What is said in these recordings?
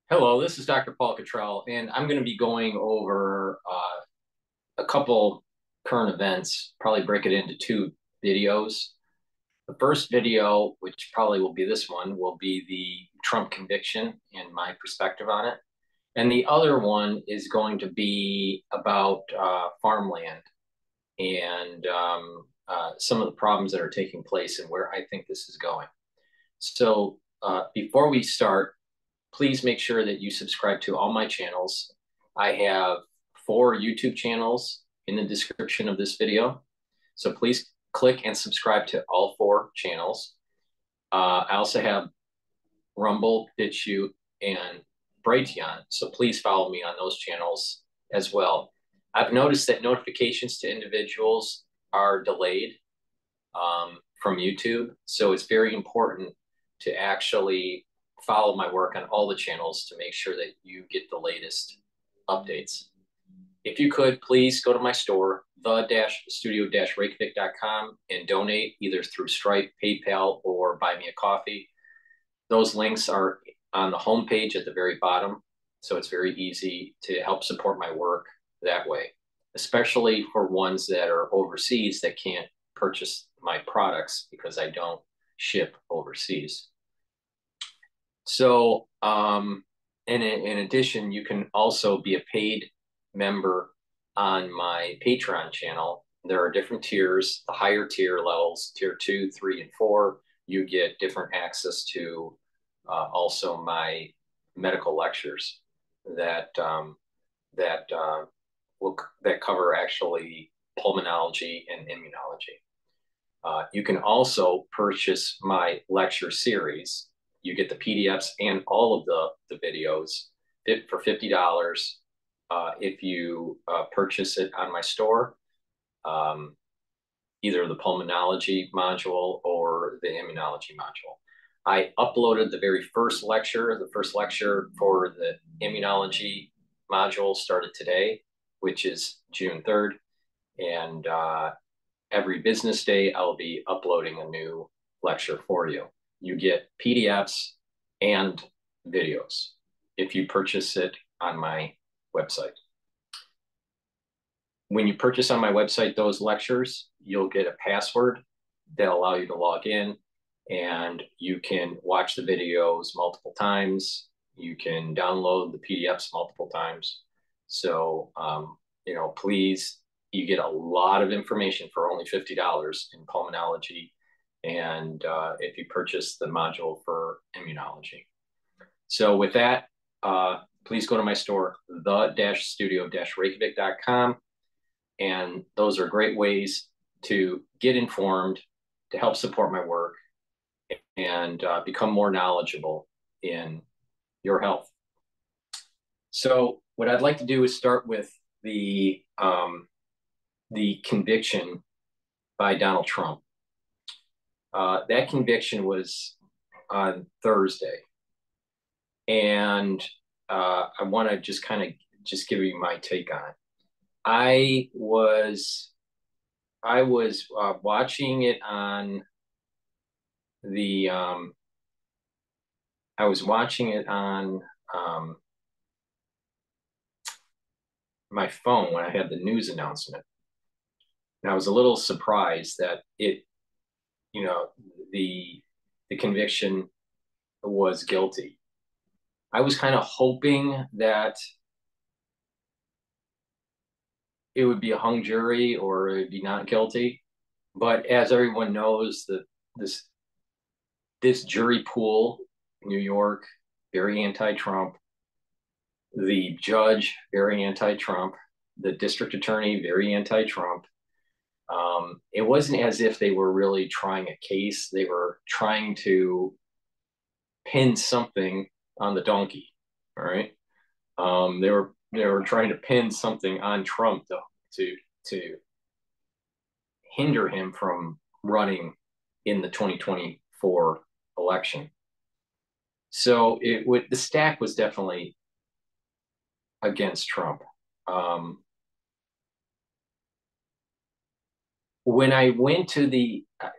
Hello, this is Dr. Paul Cottrell, and I'm going to be going over a couple current events, probably break it into two videos. The first video, which probably will be this one, will be the Trump conviction and my perspective on it. And the other one is going to be about farmland and some of the problems that are taking place and where I think this is going. So before we start, please make sure that you subscribe to all my channels. I have 4 YouTube channels in the description of this video. So please click and subscribe to all 4 channels. I also have Rumble, Bitchute, and Brighteon. So please follow me on those channels as well. I've noticed that notifications to individuals are delayed from YouTube. So it's very important to actually follow my work on all the channels to make sure that you get the latest updates. If you could, please go to my store, the-studio-reykjavik.com, and donate either through Stripe, PayPal, or Buy Me a Coffee. Those links are on the homepage at the very bottom, so it's very easy to help support my work that way, especially for ones that are overseas that can't purchase my products because I don't ship overseas. So, in addition, you can also be a paid member on my Patreon channel. There are different tiers. The higher tier levels, tier 2, 3, and 4, you get different access to also my medical lectures that that cover actually pulmonology and immunology. You can also purchase my lecture series. You get the PDFs and all of the videos for $50 if you purchase it on my store, either the pulmonology module or the immunology module. I uploaded the very first lecture. The first lecture for the immunology module started today, which is June 3rd. And every business day, I'll be uploading a new lecture for you. You get PDFs and videos if you purchase it on my website. When you purchase on my website those lectures, you'll get a password that'll allow you to log in, and you can watch the videos multiple times. You can download the PDFs multiple times. So, please, you get a lot of information for only $50 in pulmonology, and if you purchase the module for immunology. So with that, please go to my store, the-studio-reykjavik.com, and those are great ways to get informed, to help support my work, and become more knowledgeable in your health. So what I'd like to do is start with the conviction by Donald Trump. That conviction was on Thursday. And I want to just kind of just give you my take on it. I was watching it on the I was watching it on my phone when I had the news announcement. And I was a little surprised that the conviction was guilty. I was kind of hoping that it would be a hung jury or it would be not guilty. But as everyone knows, this jury pool, New York, very anti-Trump. The judge, very anti-Trump. The district attorney, very anti-Trump. It wasn't as if they were really trying a case. They were trying to pin something on the donkey. All right. They were trying to pin something on Trump to hinder him from running in the 2024 election. So the stack was definitely against Trump. When I went to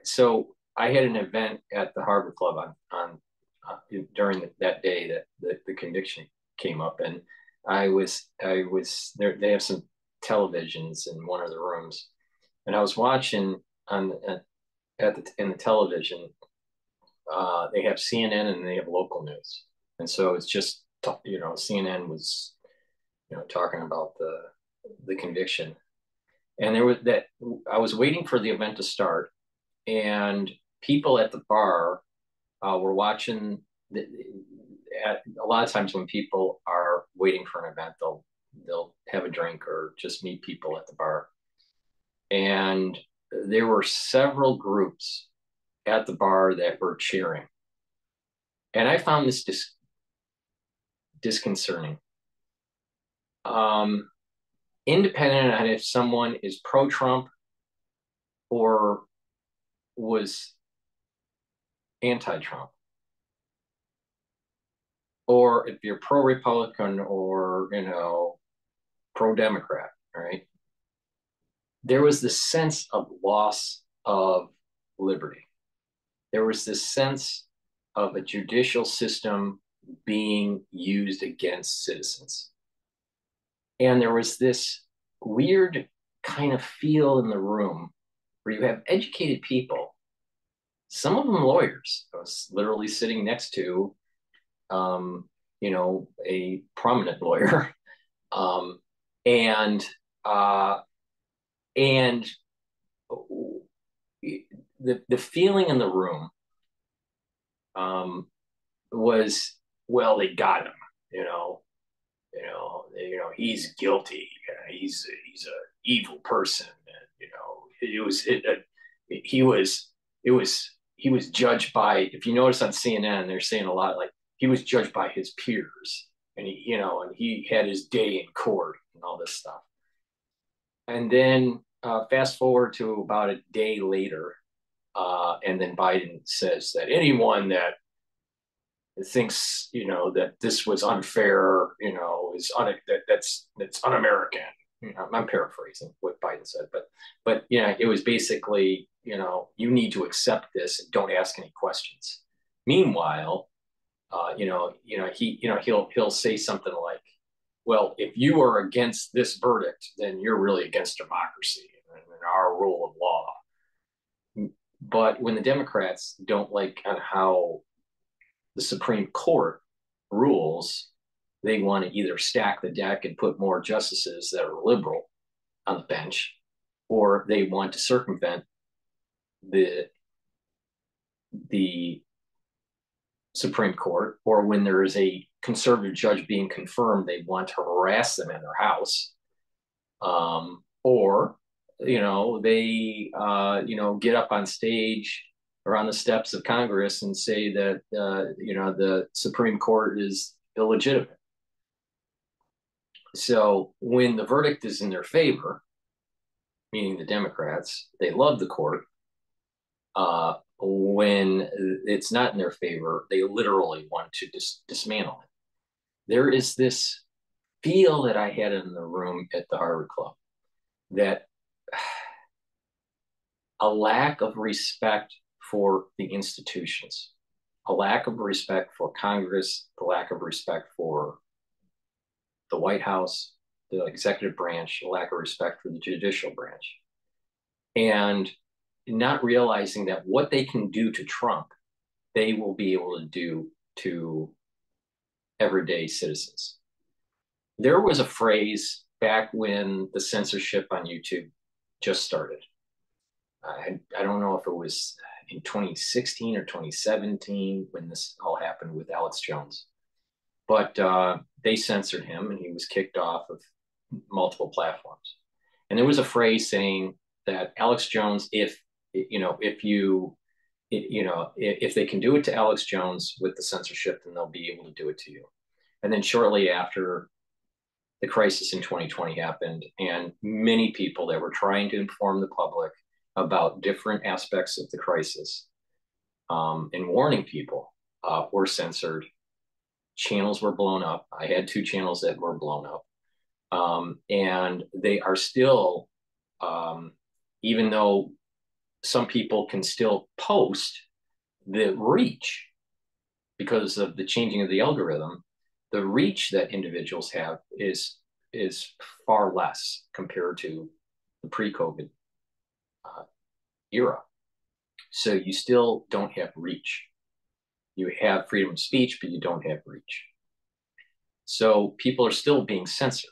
so I had an event at the Harbor Club on during that day that the conviction came up, and I was there. They have some televisions in one of the rooms, and I was watching on in the television. They have CNN and they have local news, and so it's just CNN was talking about the conviction, and there was that I was waiting for the event to start, and people at the bar were watching. A lot of times when people are waiting for an event, they'll have a drink or just meet people at the bar, and there were several groups at the bar that were cheering, and I found this disconcerting. Um, Independent on if someone is pro-Trump or was anti-Trump, or if you're pro-Republican or pro-Democrat, right? There was this sense of loss of liberty. There was this sense of a judicial system being used against citizens. And there was this weird kind of feel in the room where you have educated people, some of them lawyers. I was literally sitting next to, a prominent lawyer, um, and uh, and the feeling in the room was, well, they got him, you know, he's guilty. He's a evil person, and he was judged by. If you notice on CNN, they're saying a lot like he was judged by his peers, and he had his day in court and all this stuff. And then fast forward to about a day later, and then Biden says that anyone that thinks that this was unfair, is that's un-American. I'm paraphrasing what Biden said, but it was basically you need to accept this and don't ask any questions. Meanwhile, he'll say something like, well, if you are against this verdict, then you're really against democracy and our rule of law. But when the Democrats don't like on how the Supreme Court rules, they want to either stack the deck and put more justices that are liberal on the bench, or they want to circumvent the Supreme Court, or when there is a conservative judge being confirmed, they want to harass them in their house, or they get up on stage or on the steps of Congress and say that the Supreme Court is illegitimate. So when the verdict is in their favor, meaning the Democrats, they love the court. When it's not in their favor, they literally want to dismantle it. There is this feel that I had in the room at the Harvard Club that a lack of respect for the institutions, a lack of respect for Congress, a lack of respect for the White House, the executive branch, a lack of respect for the judicial branch, and not realizing that what they can do to Trump, they will be able to do to everyday citizens. There was a phrase back when the censorship on YouTube just started. I don't know if it was in 2016 or 2017 when this all happened with Alex Jones, but they censored him and he was kicked off of multiple platforms. And there was a phrase saying that Alex Jones, if they can do it to Alex Jones with the censorship, then they'll be able to do it to you. And then shortly after, the crisis in 2020 happened, and many people that were trying to inform the public about different aspects of the crisis and warning people were censored. Channels were blown up. I had 2 channels that were blown up. And they are still, even though some people can still post, the reach because of the changing of the algorithm The reach that individuals have is far less compared to the pre-COVID era. So you still don't have reach. You have freedom of speech, but you don't have reach. So people are still being censored,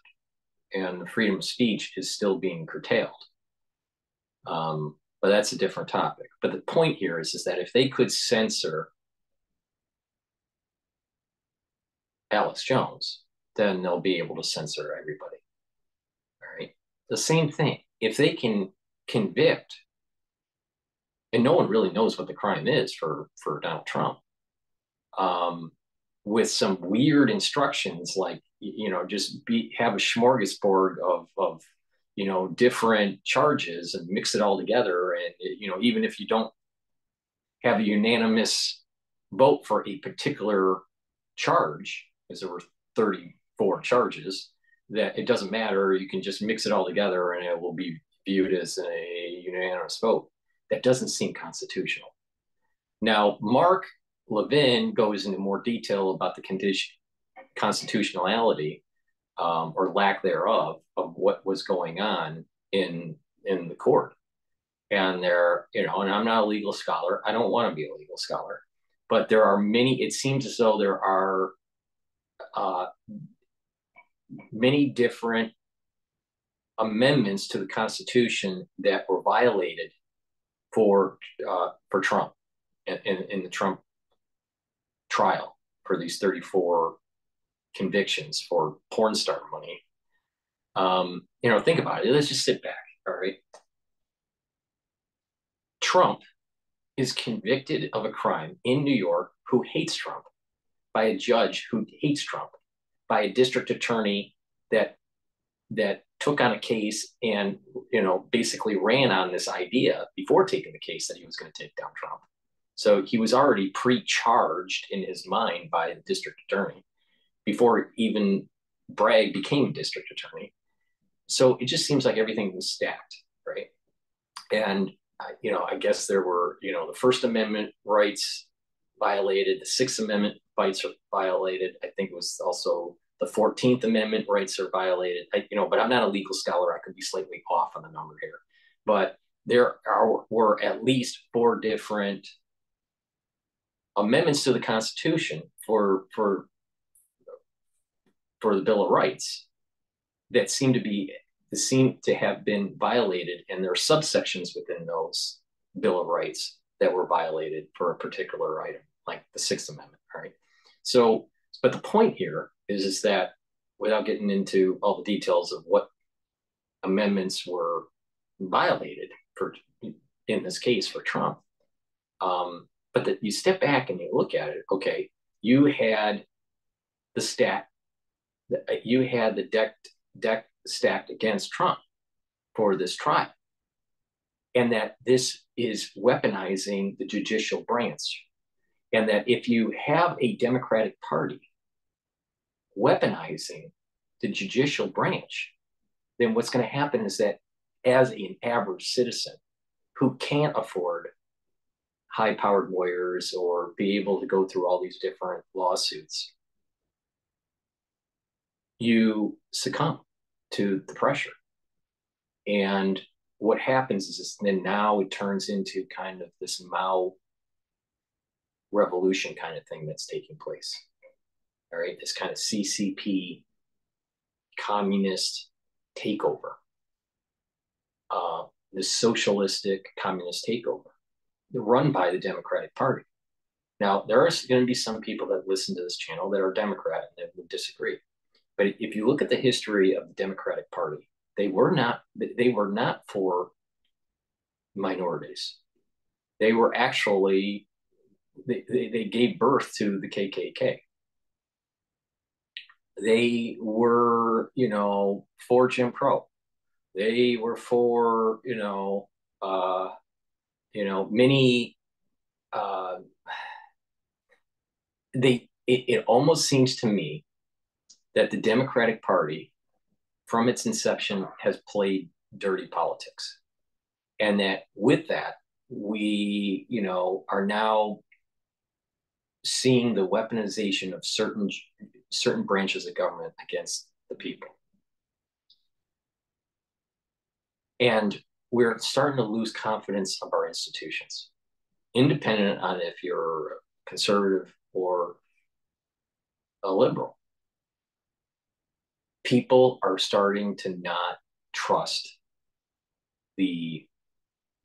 and the freedom of speech is still being curtailed. But that's a different topic. But the point here is that if they could censor Alex Jones, then they'll be able to censor everybody. All right. The same thing. If they can convict, and no one really knows what the crime is for Donald Trump, with some weird instructions like, just have a smorgasbord of different charges and mix it all together. And, even if you don't have a unanimous vote for a particular charge, because there were 34 charges, that it doesn't matter. You can just mix it all together and it will be viewed as a unanimous vote. That doesn't seem constitutional. Now, Mark Levin goes into more detail about the constitutionality or lack thereof of what was going on in the court. And and I'm not a legal scholar. I don't want to be a legal scholar, but there are many. It seems as though there are many different amendments to the Constitution that were violated for Trump in the Trump trial for these 34 convictions for porn star money. Think about it. Let's just sit back. All right. Trump is convicted of a crime in New York who hates Trump, by a judge who hates Trump, by a district attorney that took on a case and basically ran on this idea before taking the case that he was going to take down Trump. So he was already pre-charged in his mind by the district attorney before even Bragg became district attorney. So it just seems like everything was stacked, right? And I guess there were, the First Amendment rights violated, the Sixth Amendment rights are violated. I think it was also the 14th Amendment rights are violated. But I'm not a legal scholar. I could be slightly off on the number here. But were at least 4 different amendments to the Constitution for the Bill of Rights that seem to have been violated, and there are subsections within those Bill of Rights that were violated for a particular item, like the Sixth Amendment. All right. So, but the point here is that, without getting into all the details of what amendments were violated in this case for Trump, but that you step back and you look at it. Okay, you had the deck stacked against Trump for this trial, and that this is weaponizing the judicial branch, and that if you have a Democratic Party weaponizing the judicial branch, then what's going to happen is that, as an average citizen who can't afford high-powered lawyers or be able to go through all these different lawsuits, you succumb to the pressure. And what happens is then now it turns into kind of this Mao revolution kind of thing that's taking place. All right, this kind of CCP communist takeover, this socialistic communist takeover run by the Democratic Party. Now, there are going to be some people that listen to this channel that are Democrat and that would disagree. But if you look at the history of the Democratic Party, they were not for minorities. They were actually, they gave birth to the KKK. They were, for Jim Crow. They were for, many, it almost seems to me that the Democratic Party, from its inception, has played dirty politics. And that with that, we, are now seeing the weaponization of certain branches of government against the people. And we're starting to lose confidence of our institutions, independent on if you're a conservative or a liberal. People are starting to not trust the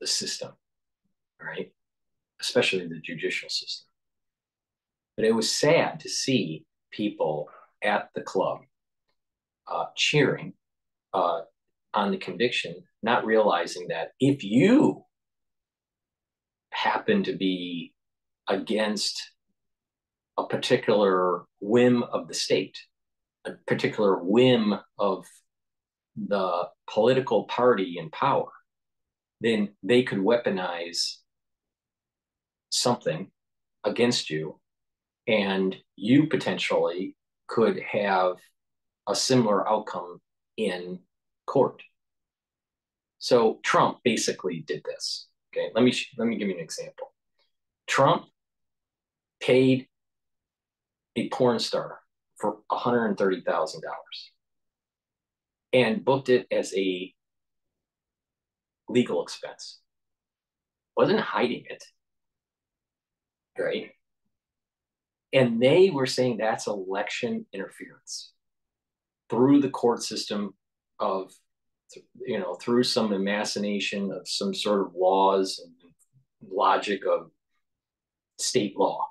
system, right? Especially the judicial system. But it was sad to see people at the club cheering on the conviction, not realizing that if you happen to be against a particular whim of the state, a particular whim of the political party in power, then they could weaponize something against you, and you potentially could have a similar outcome in court. So Trump basically did this. Okay, let me give you an example. Trump paid a porn star for $130,000 and booked it as a legal expense. Wasn't hiding it, right? And they were saying that's election interference through the court system of, through some imagination of some sort of laws and logic of state law.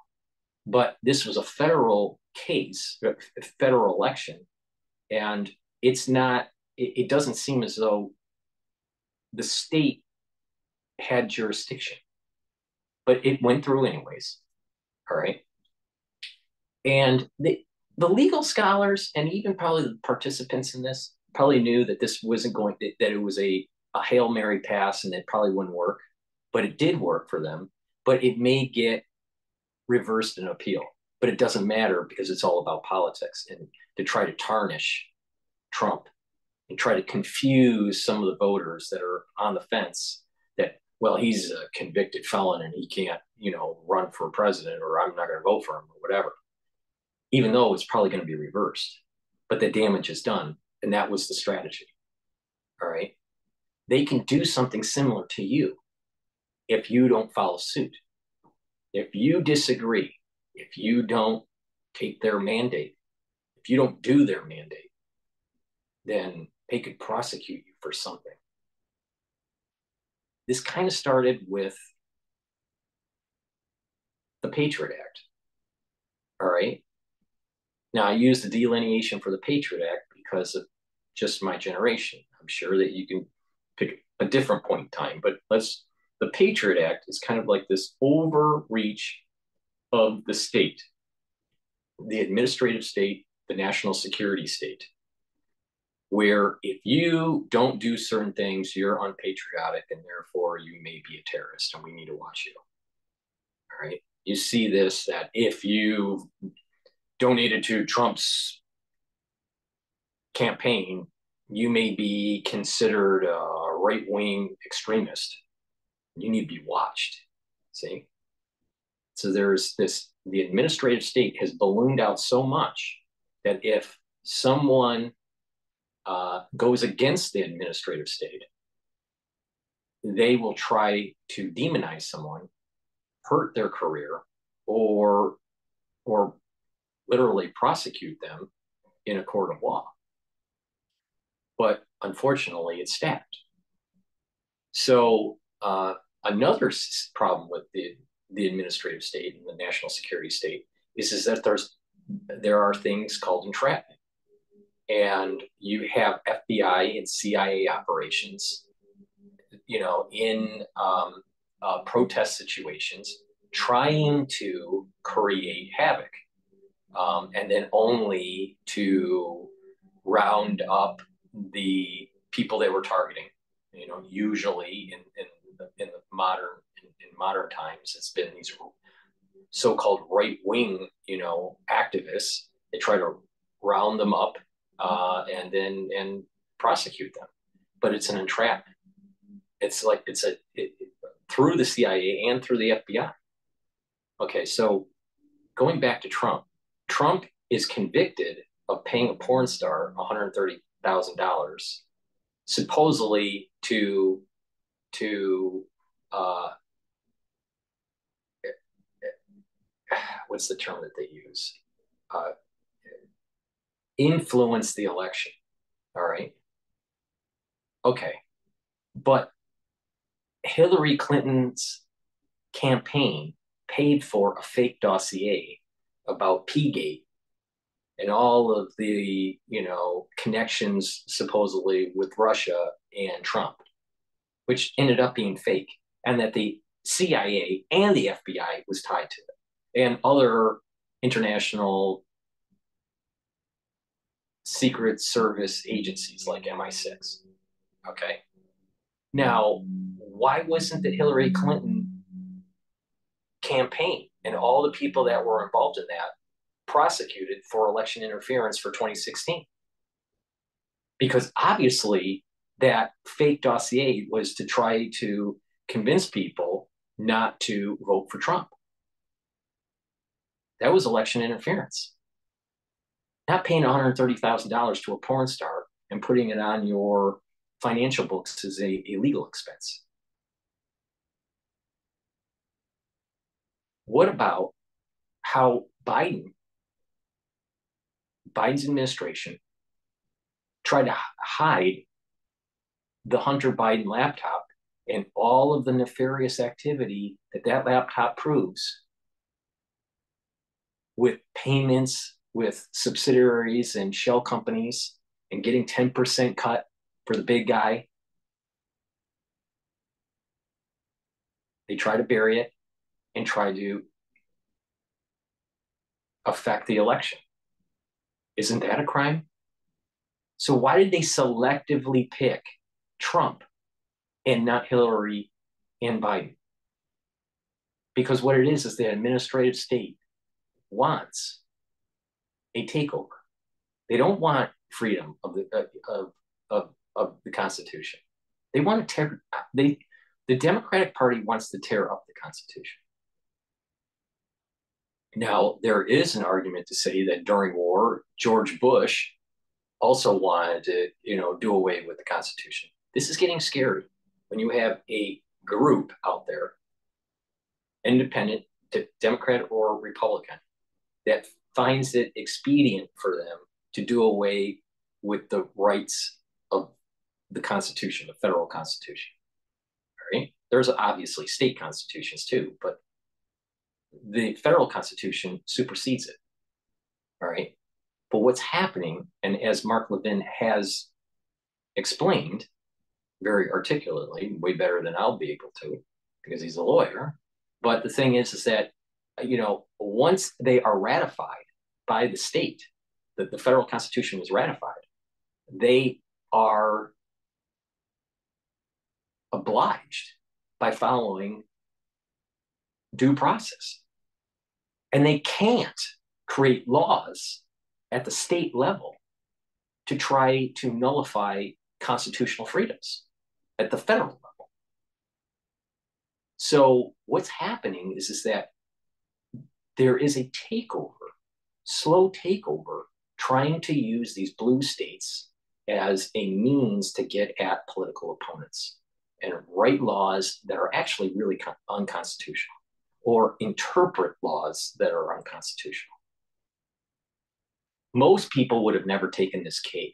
But this was a federal case, a federal election, and it doesn't seem as though the state had jurisdiction, but it went through anyways. All right. And the legal scholars and even probably the participants in this probably knew that this wasn't going, that it was a Hail Mary pass and it probably wouldn't work, but it did work for them. But it may get reversed in appeal, but it doesn't matter because it's all about politics and to try to tarnish Trump and try to confuse some of the voters that are on the fence that, well, he's a convicted felon and he can't, run for president, or I'm not going to vote for him or whatever, even though it's probably going to be reversed. But the damage is done. And that was the strategy. All right. They can do something similar to you if you don't follow suit. If you disagree, if you don't take their mandate, if you don't do their mandate, then they could prosecute you for something. This kind of started with the Patriot Act. All right. Now, I use the delineation for the Patriot Act because of just my generation. I'm sure that you can pick a different point in time, but the Patriot Act is kind of like this overreach of the state, the administrative state, the national security state, where if you don't do certain things, you're unpatriotic and therefore you may be a terrorist and we need to watch you. All right. You see this, that if you donated to Trump's campaign, you may be considered a right-wing extremist. You need to be watched. See? So there's this, the administrative state has ballooned out so much that if someone goes against the administrative state, they will try to demonize someone, hurt their career, or literally prosecute them in a court of law. But unfortunately, it's stacked. So another problem with the administrative state and the national security state is that there are things called entrapment. And you have FBI and CIA operations, in protest situations, trying to create havoc, and then only to round up the people they were targeting. Usually in modern times, it's been these so-called right-wing, activists. They try to round them up and prosecute them, but it's an entrapment. It's like through the CIA and through the FBI. Okay, so going back to Trump, Trump is convicted of paying a porn star $130,000 supposedly to what's the term that they use? Uh, influence the election. All right. Okay. But Hillary Clinton's campaign paid for a fake dossier about P-gate and all of the, connections supposedly with Russia and Trump, which ended up being fake, and that the CIA and the FBI was tied to it, and other international secret service agencies like MI6. Okay. Now, why wasn't the Hillary Clinton campaign and all the people that were involved in that prosecuted for election interference for 2016? Because obviously that fake dossier was to try to convince people not to vote for Trump. That was election interference. Not paying $130,000 to a porn star and putting it on your financial books is a legal expense. What about how Biden's administration tried to hide the Hunter Biden laptop and all of the nefarious activity that laptop proves, with payments with subsidiaries and shell companies and getting 10% cut for the big guy? They try to bury it and try to affect the election. Isn't that a crime? So why did they selectively pick Trump and not Hillary and Biden? Because what it is the administrative state wants a takeover. They don't want freedom of the Constitution. They want to tear. The Democratic Party wants to tear up the Constitution. Now, there is an argument to say that during war, George Bush also wanted to, do away with the Constitution. This is getting scary when you have a group out there, independent, Democrat or Republican, that finds it expedient for them to do away with the rights of the Constitution, the federal Constitution. All right? There's obviously state constitutions too, but the federal Constitution supersedes it. All right. But what's happening, and as Mark Levin has explained very articulately, way better than I'll be able to, because he's a lawyer. But the thing is that, once they are ratified by the state, that the federal Constitution was ratified, they are obliged by following due process. And they can't create laws at the state level to try to nullify constitutional freedoms at the federal level. So what's happening is that there is a takeover, slow takeover, trying to use these blue states as a means to get at political opponents and write laws that are actually really unconstitutional, or interpret laws that are unconstitutional. Most people would have never taken this case.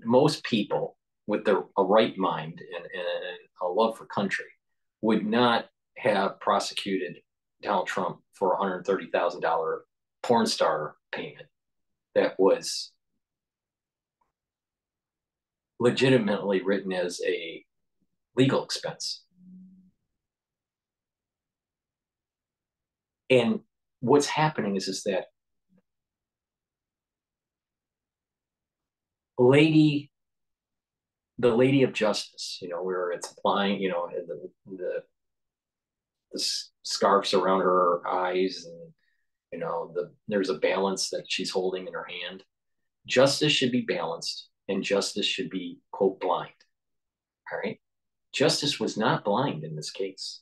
Most people with a right mind and a love for country would not have prosecuted Donald Trump for a $130,000 porn star payment that was legitimately written as a legal expense. And what's happening is that the lady of justice, where it's applying, the scarves around her eyes, and there's a balance that she's holding in her hand. Justice should be balanced, and justice should be, quote, blind. All right. Justice was not blind in this case.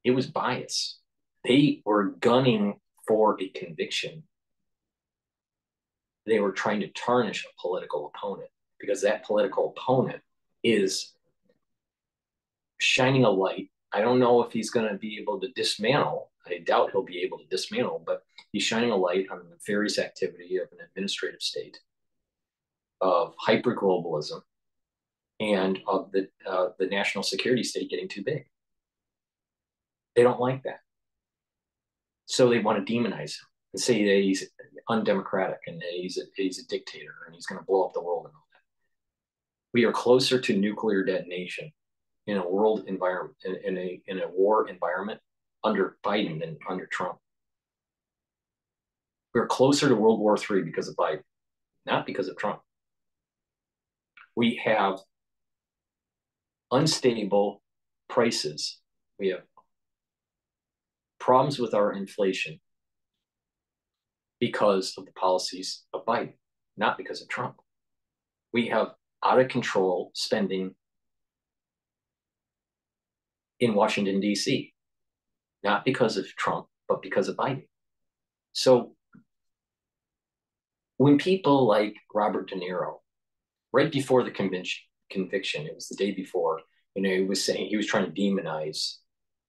It was bias. They were gunning for a conviction. They were trying to tarnish a political opponent because that political opponent is shining a light. I don't know if he's going to be able to dismantle. I doubt he'll be able to dismantle, but he's shining a light on the nefarious activity of an administrative state, of hyperglobalism, and of the national security state getting too big. They don't like that. So they want to demonize him and say that he's undemocratic and that he's a dictator and he's going to blow up the world and all that. We are closer to nuclear detonation in a world environment, in a war environment under Biden than under Trump. We're closer to World War III because of Biden, not because of Trump. We have unstable prices. We have problems with our inflation because of the policies of Biden, not because of Trump. We have out of control spending in Washington, D.C., not because of Trump, but because of Biden. So when people like Robert De Niro, right before the conviction, it was the day before, he was saying, he was trying to demonize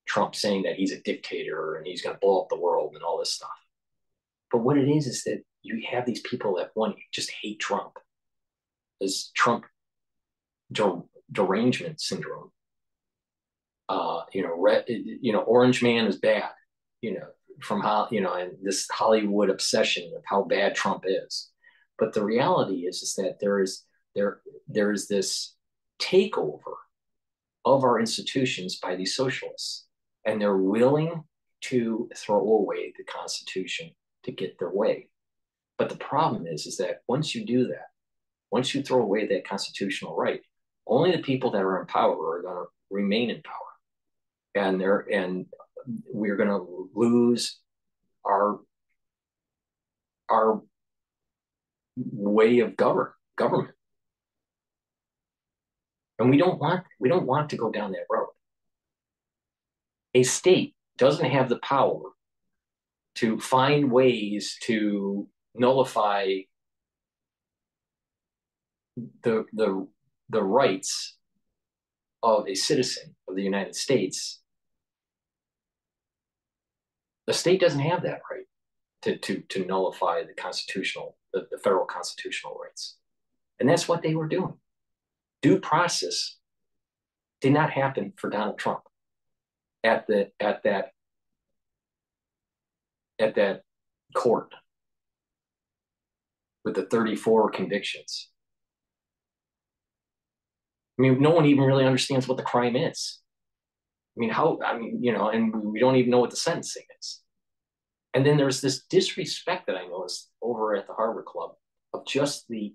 Trump, saying that he's a dictator and he's going to blow up the world and all this stuff. But what it is that you have these people that, one, just hate Trump. This Trump derangement syndrome. Orange Man is bad, from how, and this Hollywood obsession of how bad Trump is. But the reality is that there is this takeover of our institutions by these socialists, and they're willing to throw away the Constitution to get their way. But the problem is that once you do that, once you throw away that constitutional right, only the people that are in power are going to remain in power. And we're going to lose our way of government. And we don't want to go down that road. A state doesn't have the power to find ways to nullify the rights of a citizen of the United States. The state doesn't have that right to nullify the federal constitutional rights. And that's what they were doing. Due process did not happen for Donald Trump at that court with the 34 convictions. I mean, no one even really understands what the crime is. And we don't even know what the sentencing is. And then there's this disrespect that I noticed over at the Harvard Club of just the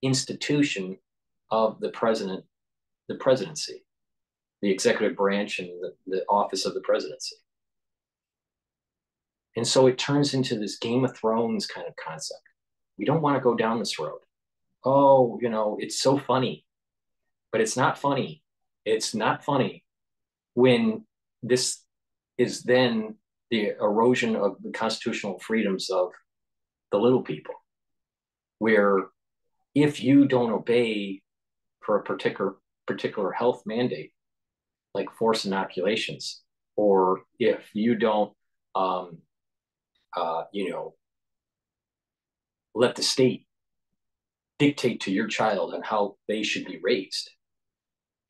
institution of the presidency, the executive branch, and the office of the presidency. And so it turns into this Game of Thrones kind of concept. We don't want to go down this road. Oh, it's so funny. But it's not funny. It's not funny when this is then the erosion of the constitutional freedoms of the little people, where if you don't obey for a particular health mandate, like forced inoculations, or if you don't, let the state dictate to your child on how they should be raised,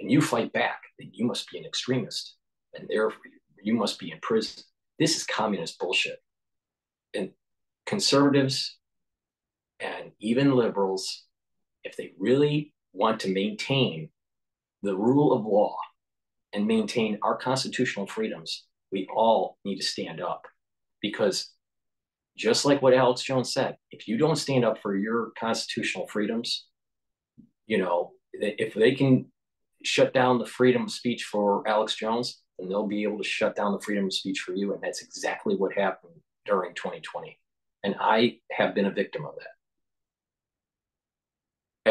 and you fight back, then you must be an extremist, and therefore you must be in prison. This is communist bullshit. And conservatives and even liberals, if they really want to maintain the rule of law and maintain our constitutional freedoms, we all need to stand up. Because just like what Alex Jones said, if you don't stand up for your constitutional freedoms, if they can shut down the freedom of speech for Alex Jones, then they'll be able to shut down the freedom of speech for you. And that's exactly what happened during 2020. And I have been a victim of that.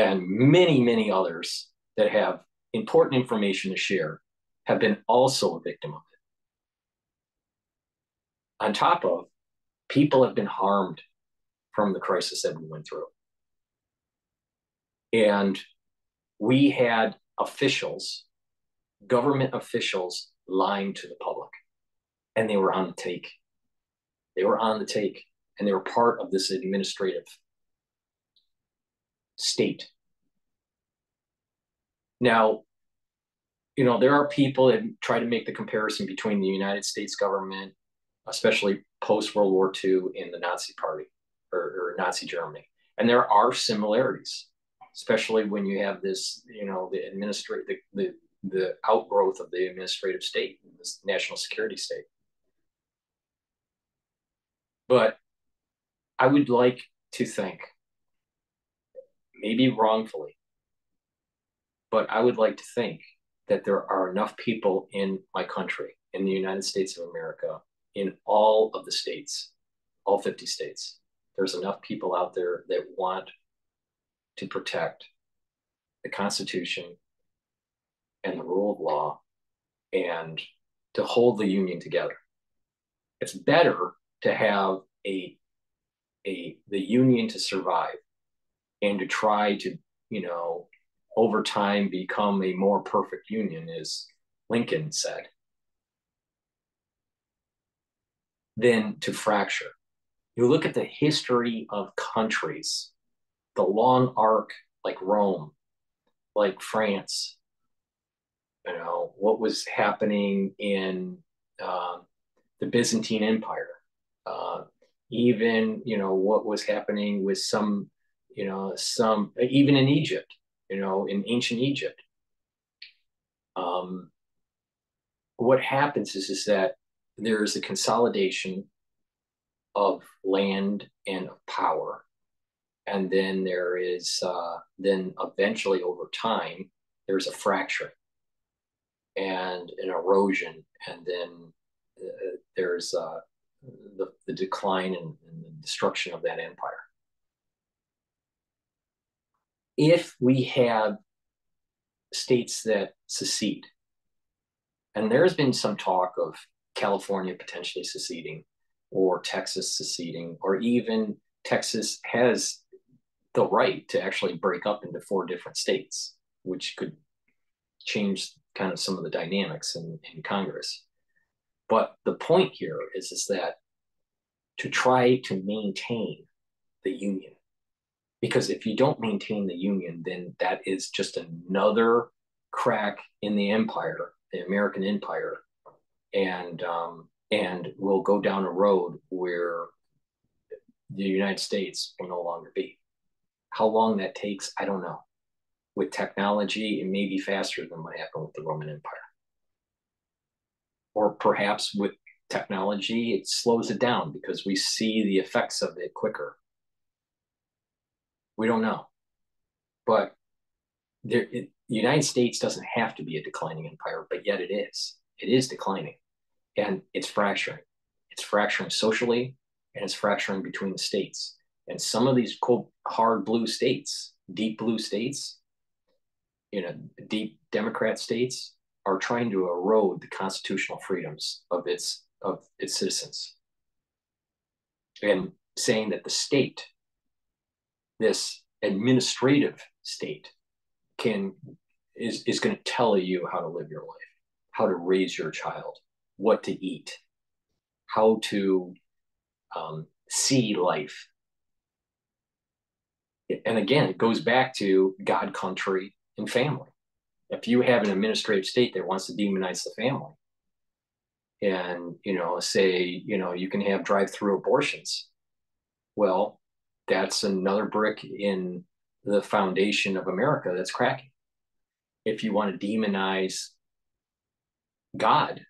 And many, many others that have important information to share have been also a victim of On top of, people have been harmed from the crisis that we went through. And we had officials, government officials, lying to the public, and they were on the take. They were on the take, and they were part of this administrative state. Now, there are people that try to make the comparison between the United States government, especially post World War II, and the Nazi Party or Nazi Germany. And there are similarities, especially when you have this, the outgrowth of the administrative state, this national security state. But I would like to think, maybe wrongfully, but I would like to think that there are enough people in my country, in the United States of America, in all of the states, all 50 states, there's enough people out there that want to protect the Constitution and the rule of law and to hold the Union together. It's better to have the Union to survive and to try to, over time become a more perfect Union, as Lincoln said, than to fracture. You look at the history of countries, the long arc, like Rome, like France, what was happening in the Byzantine Empire, even, what was happening with some even in Egypt, in ancient Egypt. What happens is that there's a consolidation of land and of power. And then there is, then eventually over time, there's a fracture and an erosion. And then there's the decline and the destruction of that empire. If we have states that secede, and there's been some talk of California potentially seceding, or Texas seceding, or even Texas has the right to actually break up into 4 different states, which could change kind of some of the dynamics in Congress. But the point here is that to try to maintain the Union, because if you don't maintain the Union, then that is just another crack in the empire, the American empire, and we'll go down a road where the United States will no longer be. How long that takes, I don't know. With technology, it may be faster than what happened with the Roman Empire. Or perhaps with technology, it slows it down because we see the effects of it quicker. We don't know. But the United States doesn't have to be a declining empire, but yet it is. It is declining. And it's fracturing. It's fracturing socially, and it's fracturing between the states. And some of these quote hard blue states, deep blue states, deep Democrat states, are trying to erode the constitutional freedoms of its citizens, and saying that the state, this administrative state, is going to tell you how to live your life, how to raise your child, what to eat, how to see life. And again, it goes back to God, country, and family. If you have an administrative state that wants to demonize the family, and say you can have drive-through abortions, well, that's another brick in the foundation of America that's cracking. If you want to demonize God,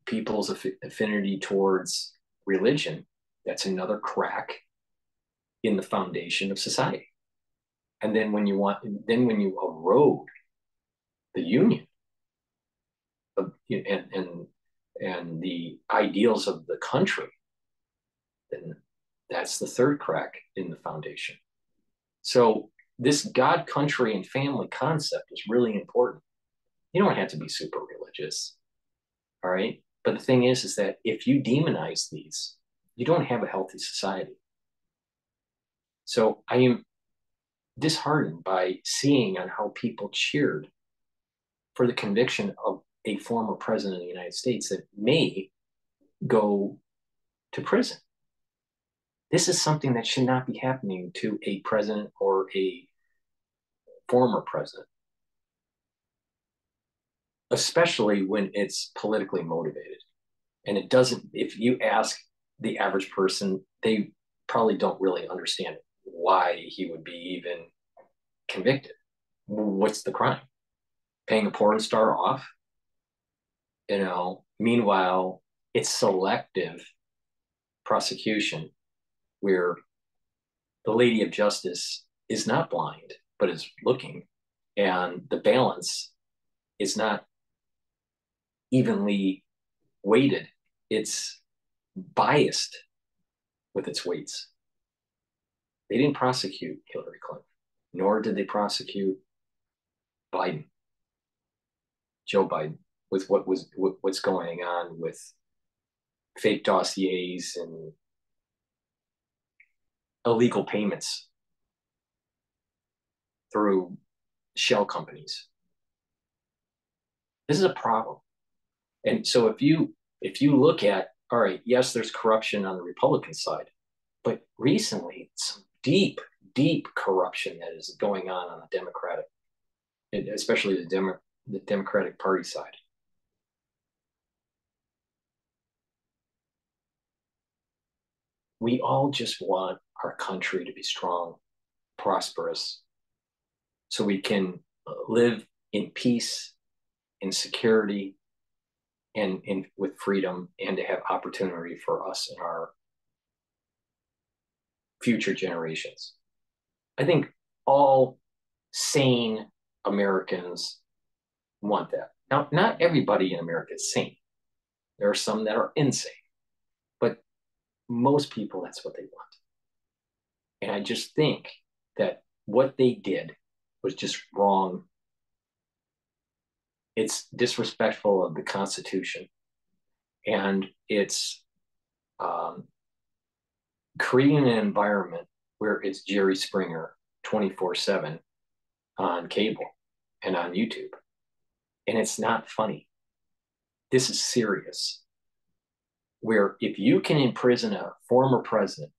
people's affinity towards religion, that's another crack in the foundation of society. And then when you erode the Union and the ideals of the country, then that's the third crack in the foundation. So this God, country, and family concept is really important. You don't have to be super religious, all right? But the thing is that if you demonize these, you don't have a healthy society. So I am disheartened by seeing on how people cheered for the conviction of a former president of the United States that may go to prison. This is something that should not be happening to a president or a former president, especially when it's politically motivated. And it doesn't, if you ask the average person, they probably don't really understand why he would be even convicted. What's the crime? Paying a porn star off? Meanwhile, it's selective prosecution where the Lady of Justice is not blind, but is looking, and the balance is not evenly weighted. It's biased with its weights. They didn't prosecute Hillary Clinton, nor did they prosecute Biden, Joe Biden, with what's going on with fake dossiers and illegal payments through shell companies. This is a problem. And so if you look at, all right, yes, there's corruption on the Republican side, but recently some deep, deep corruption that is going on the Democratic, especially the Democratic Party side. We all just want our country to be strong, prosperous, so we can live in peace, in security, and with freedom, and to have opportunity for us and our future generations. I think all sane Americans want that. Now, not everybody in America is sane. There are some that are insane, but most people, that's what they want. And I just think that what they did was just wrong. It's disrespectful of the Constitution, and it's creating an environment where it's Jerry Springer 24/7 on cable and on YouTube. And it's not funny. This is serious. Where if you can imprison a former president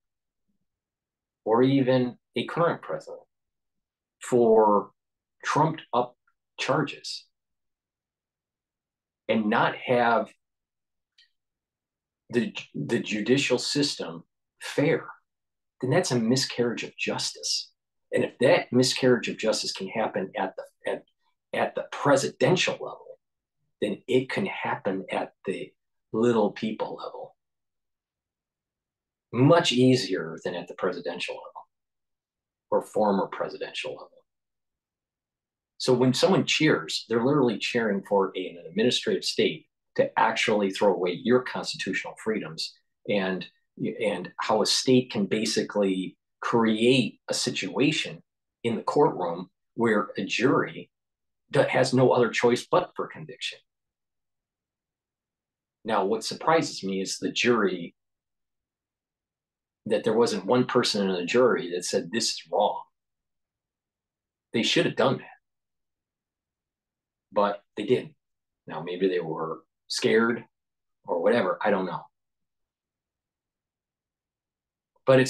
or even a current president for trumped up charges and not have the judicial system fair, then that's a miscarriage of justice. And if that miscarriage of justice can happen at the presidential level, then it can happen at the little people level. Much easier than at the presidential level or former presidential level. So when someone cheers, they're literally cheering for an administrative state to actually throw away your constitutional freedoms, and how a state can basically create a situation in the courtroom where a jury has no other choice but for conviction. Now, what surprises me is the jury, that there wasn't one person in the jury that said this is wrong. They should have done that, but they didn't. Now, maybe they were scared or whatever. I don't know. But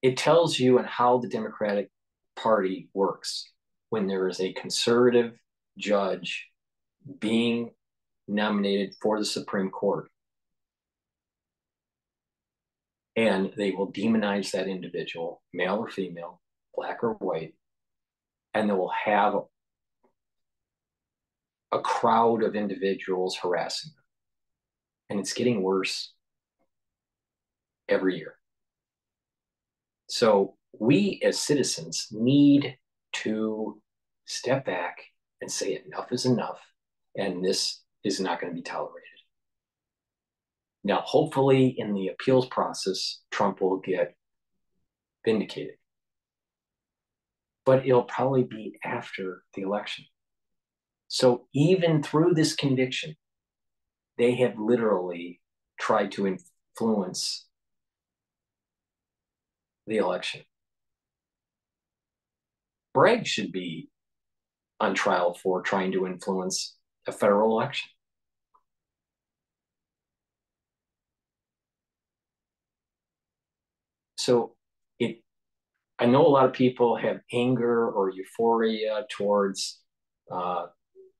it tells you and how the Democratic Party works when there is a conservative judge being nominated for the Supreme Court, and they will demonize that individual, male or female, black or white, and they will have a crowd of individuals harassing them. And it's getting worse every year. So we as citizens need to step back and say enough is enough, and this is not going to be tolerated. Now, hopefully in the appeals process, Trump will get vindicated, but it'll probably be after the election. So even through this conviction, they have literally tried to influence the election. Bragg should be on trial for trying to influence a federal election. So I know a lot of people have anger or euphoria uh,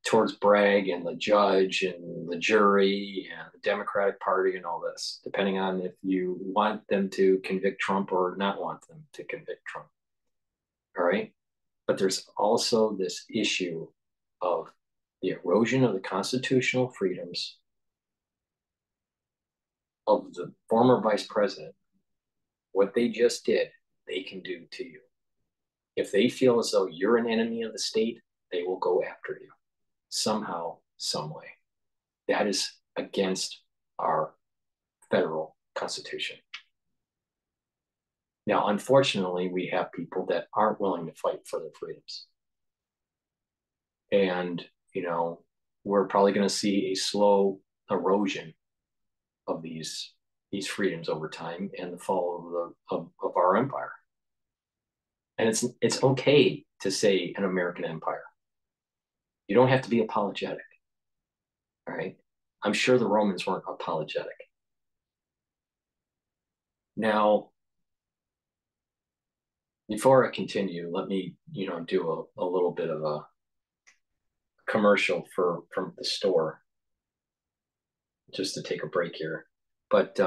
towards Bragg and the judge and the jury and the Democratic Party and all this, depending on if you want them to convict Trump or not want them to convict Trump. All right. But there's also this issue of the erosion of the constitutional freedoms of the former vice president. What they just did, they can do to you. If they feel as though you're an enemy of the state, they will go after you somehow, some way. That is against our federal constitution. Now, unfortunately, we have people that aren't willing to fight for their freedoms. And, we're probably going to see a slow erosion of these freedoms over time and the fall of our empire. And it's okay to say an American empire. You don't have to be apologetic. All right. I'm sure the Romans weren't apologetic. Now, before I continue, let me, do a little bit of a commercial from the store, just to take a break here. But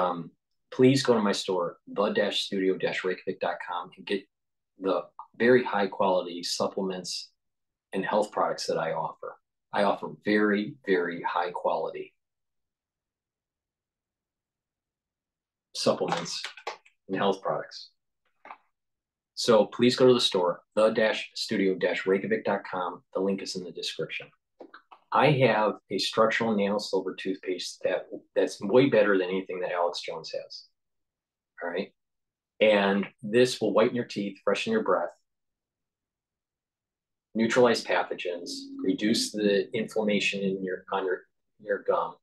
please go to my store, the-studio-reykjavik.com, and get the very high quality supplements and health products that I offer. I offer very, very high quality supplements and health products. So please go to the store, the-studio-reykjavik.com. The link is in the description. I have a structural nano silver toothpaste that's way better than anything that Alex Jones has. All right. And this will whiten your teeth, freshen your breath, neutralize pathogens, reduce the inflammation on your gum.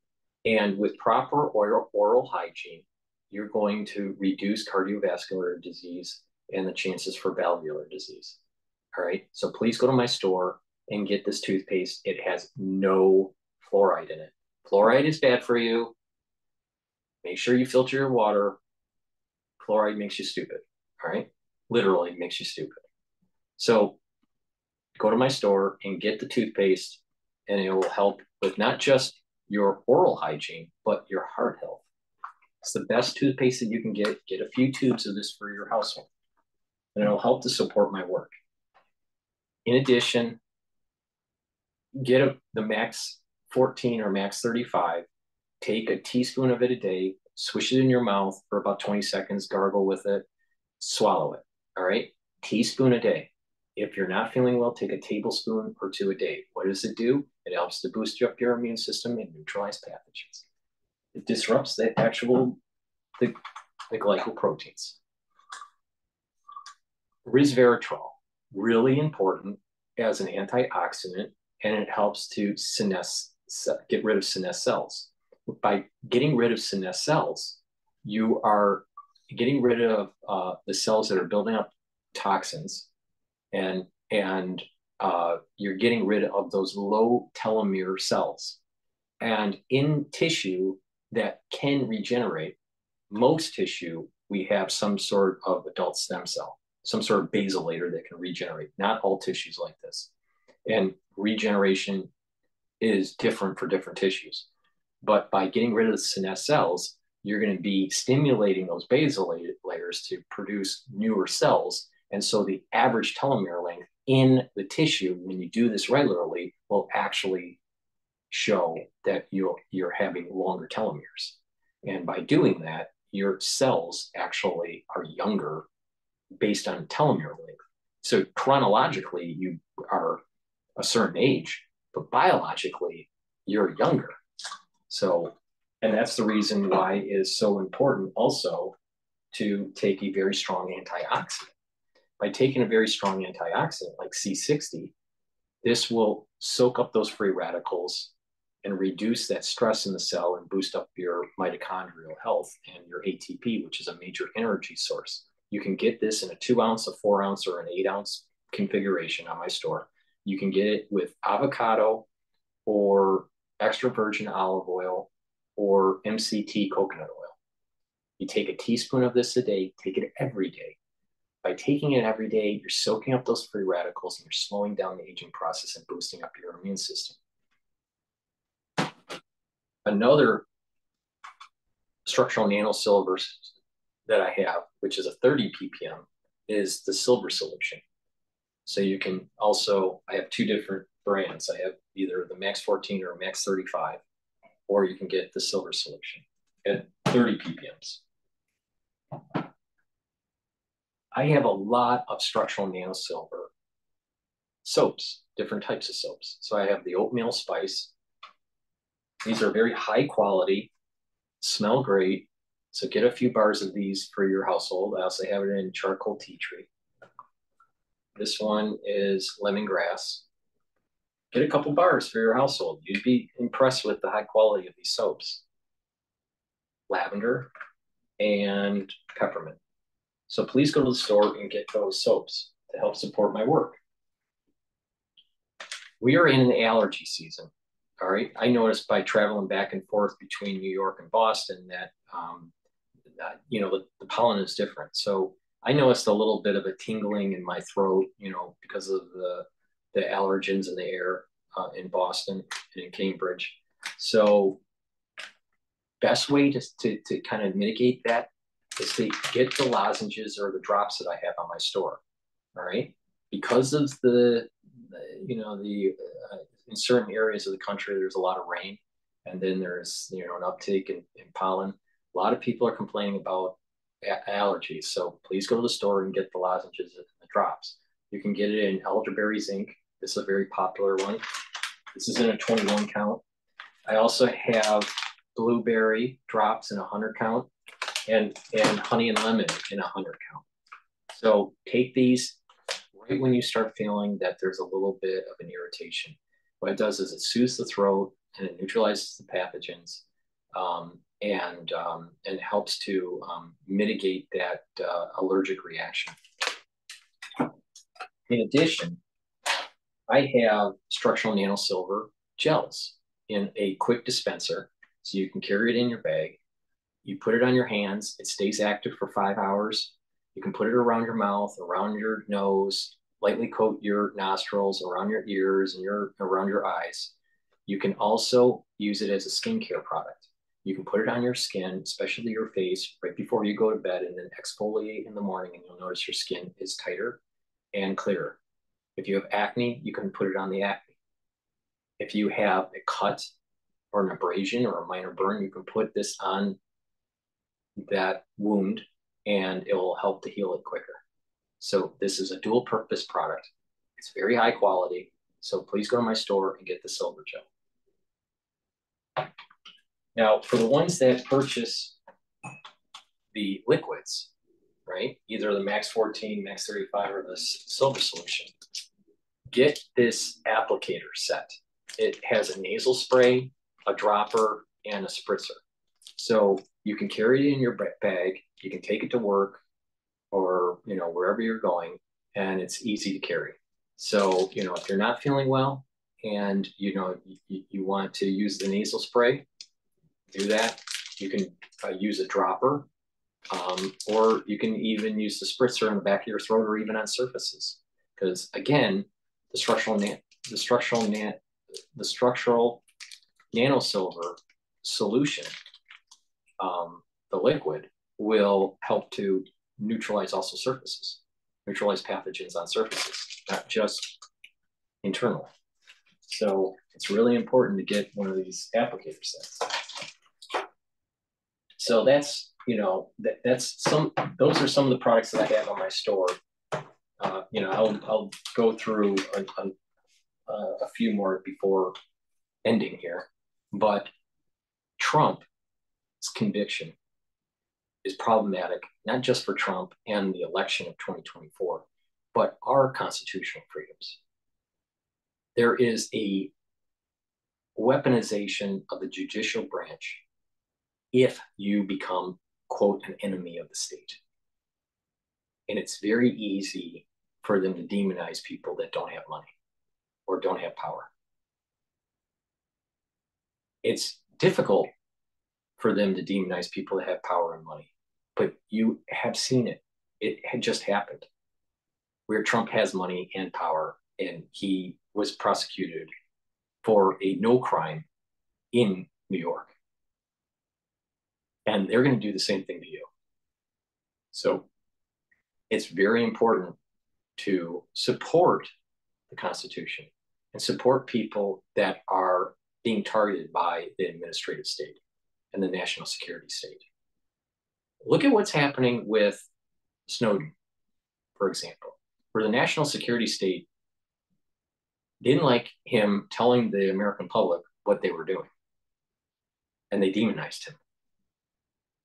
And with proper oral hygiene, you're going to reduce cardiovascular disease and the chances for valvular disease. All right. So please go to my store and get this toothpaste. It has no fluoride in it. Fluoride is bad for you. Make sure you filter your water. Fluoride makes you stupid. All right. Literally makes you stupid. So go to my store and get the toothpaste, and it will help with not just your oral hygiene, but your heart health. It's the best toothpaste that you can get. Get a few tubes of this for your household, and it'll help to support my work. In addition, get the Max 14 or Max 35. Take a teaspoon of it a day, swish it in your mouth for about 20 seconds, gargle with it, swallow it. All right? Teaspoon a day. If you're not feeling well, take a tablespoon or two a day. What does it do? It helps to boost up your immune system and neutralize pathogens. It disrupts the glycoproteins. Resveratrol, really important as an antioxidant, and it helps to get rid of senesced cells. By getting rid of senesced cells, you are getting rid of the cells that are building up toxins, and you're getting rid of those low telomere cells. And in tissue that can regenerate, most tissue, we have some sort of adult stem cell, some sort of basalator that can regenerate. Not all tissues like this. And regeneration is different for different tissues. But by getting rid of the senesced cells, you're going to be stimulating those basal layers to produce newer cells. And so the average telomere length in the tissue, when you do this regularly, will actually show that you're having longer telomeres. And by doing that, your cells actually are younger based on telomere length. So chronologically, you are a certain age, but biologically, you're younger. So, and that's the reason why it is so important also to take a very strong antioxidant. By taking a very strong antioxidant like C60, this will soak up those free radicals and reduce that stress in the cell and boost up your mitochondrial health and your ATP, which is a major energy source. You can get this in a 2 ounce, a 4 ounce, or an 8 ounce configuration on my store. You can get it with avocado or extra virgin olive oil or MCT coconut oil. You take a teaspoon of this a day, take it every day. By taking it every day, you're soaking up those free radicals and you're slowing down the aging process and boosting up your immune system. Another structural nanosilvers that I have, which is a 30 ppm, is the silver solution. So you can also, I have 2 different brands. I have either the Max 14 or Max 35, or you can get the silver solution at 30 ppms. I have a lot of structural nanosilver soaps, different types of soaps. So I have the oatmeal spice. These are very high quality, smell great. So get a few bars of these for your household. I also have it in charcoal tea tree. This one is lemongrass. Get a couple bars for your household. You'd be impressed with the high quality of these soaps. Lavender and peppermint. So please go to the store and get those soaps to help support my work. We are in an allergy season. All right. I noticed by traveling back and forth between New York and Boston that, you know, the pollen is different. So I noticed a little bit of a tingling in my throat, you know, because of the allergens in the air in Boston and in Cambridge. So best way to kind of mitigate that is to get the lozenges or the drops that I have on my store. All right. Because of you know, in certain areas of the country, there's a lot of rain, and then there's, you know, an uptake in pollen. A lot of people are complaining about allergies. So please go to the store and get the lozenges and the drops. You can get it in elderberry zinc. This is a very popular one. This is in a 21 count. I also have blueberry drops in a 100 count and honey and lemon in a 100 count. So take these right when you start feeling that there's a little bit of an irritation. What it does is it soothes the throat and it neutralizes the pathogens, and helps to mitigate that allergic reaction. In addition, I have structural nanosilver gels in a quick dispenser, so you can carry it in your bag. You put it on your hands. It stays active for 5 hours. You can put it around your mouth, around your nose, lightly coat your nostrils, around your ears, and around your eyes. You can also use it as a skincare product. You can put it on your skin, especially your face, right before you go to bed, and then exfoliate in the morning, and you'll notice your skin is tighter and clearer. If you have acne, you can put it on the acne. If you have a cut or an abrasion or a minor burn, you can put this on that wound and it will help to heal it quicker. So this is a dual purpose product. It's very high quality. So please go to my store and get the silver gel. Now, for the ones that purchase the liquids, right, either the Max 14, Max 35, or the silver solution, get this applicator set. It has a nasal spray, a dropper, and a spritzer. So you can carry it in your bag. You can take it to work or, you know, wherever you're going, and it's easy to carry. So, you know, if you're not feeling well and, you know, you want to use the nasal spray, do that. You can use a dropper, or you can even use the spritzer in the back of your throat or even on surfaces. Because again, the structural nanosilver solution, the liquid, will help to neutralize also surfaces, neutralize pathogens on surfaces, not just internal. So it's really important to get one of these applicator sets. So that's, you know, those are some of the products that I have on my store. You know, I'll go through a few more before ending here, but Trump's conviction is problematic, not just for Trump and the election of 2024, but our constitutional freedoms. there is a weaponization of the judicial branch if you become, quote, an enemy of the state. And it's very easy for them to demonize people that don't have money or don't have power. It's difficult for them to demonize people that have power and money, but you have seen it. It had just happened where Trump has money and power, and he was prosecuted for a no crime in New York. And they're going to do the same thing to you. So it's very important to support the Constitution and support people that are being targeted by the administrative state and the national security state. Look at what's happening with Snowden, for example, where the national security state didn't like him telling the American public what they were doing, and they demonized him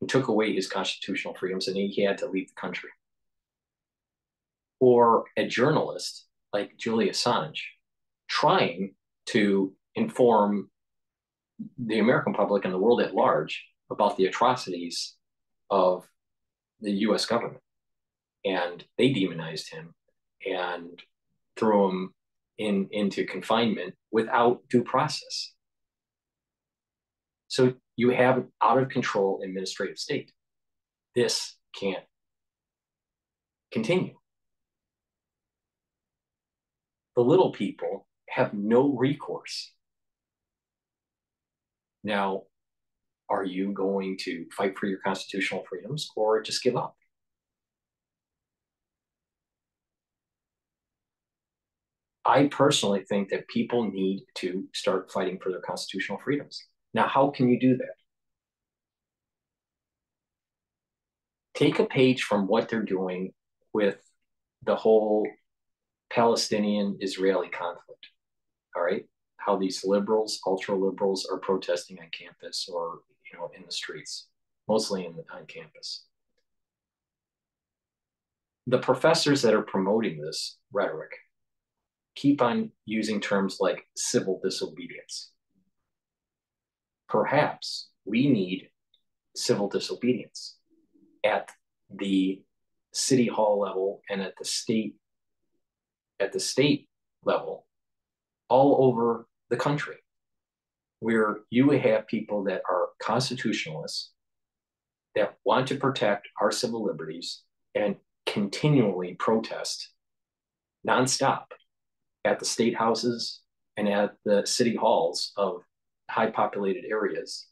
and took away his constitutional freedoms, and he had to leave the country. Or a journalist like Julia Assange trying to inform the American public and the world at large about the atrocities of the US government. And they demonized him and threw him into confinement without due process. So you have an out of control administrative state. This can't continue. The little people have no recourse. Now, are you going to fight for your constitutional freedoms or just give up? I personally think that people need to start fighting for their constitutional freedoms. Now, how can you do that? Take a page from what they're doing with the whole Palestinian-Israeli conflict, all right? How these liberals, ultra-liberals are protesting on campus or, in the streets, mostly on campus. The professors that are promoting this rhetoric keep on using terms like civil disobedience. Perhaps we need civil disobedience at the city hall level and at the state level all over the country, where you have people that are constitutionalists that want to protect our civil liberties and continually protest nonstop at the state houses and at the city halls of high populated areas,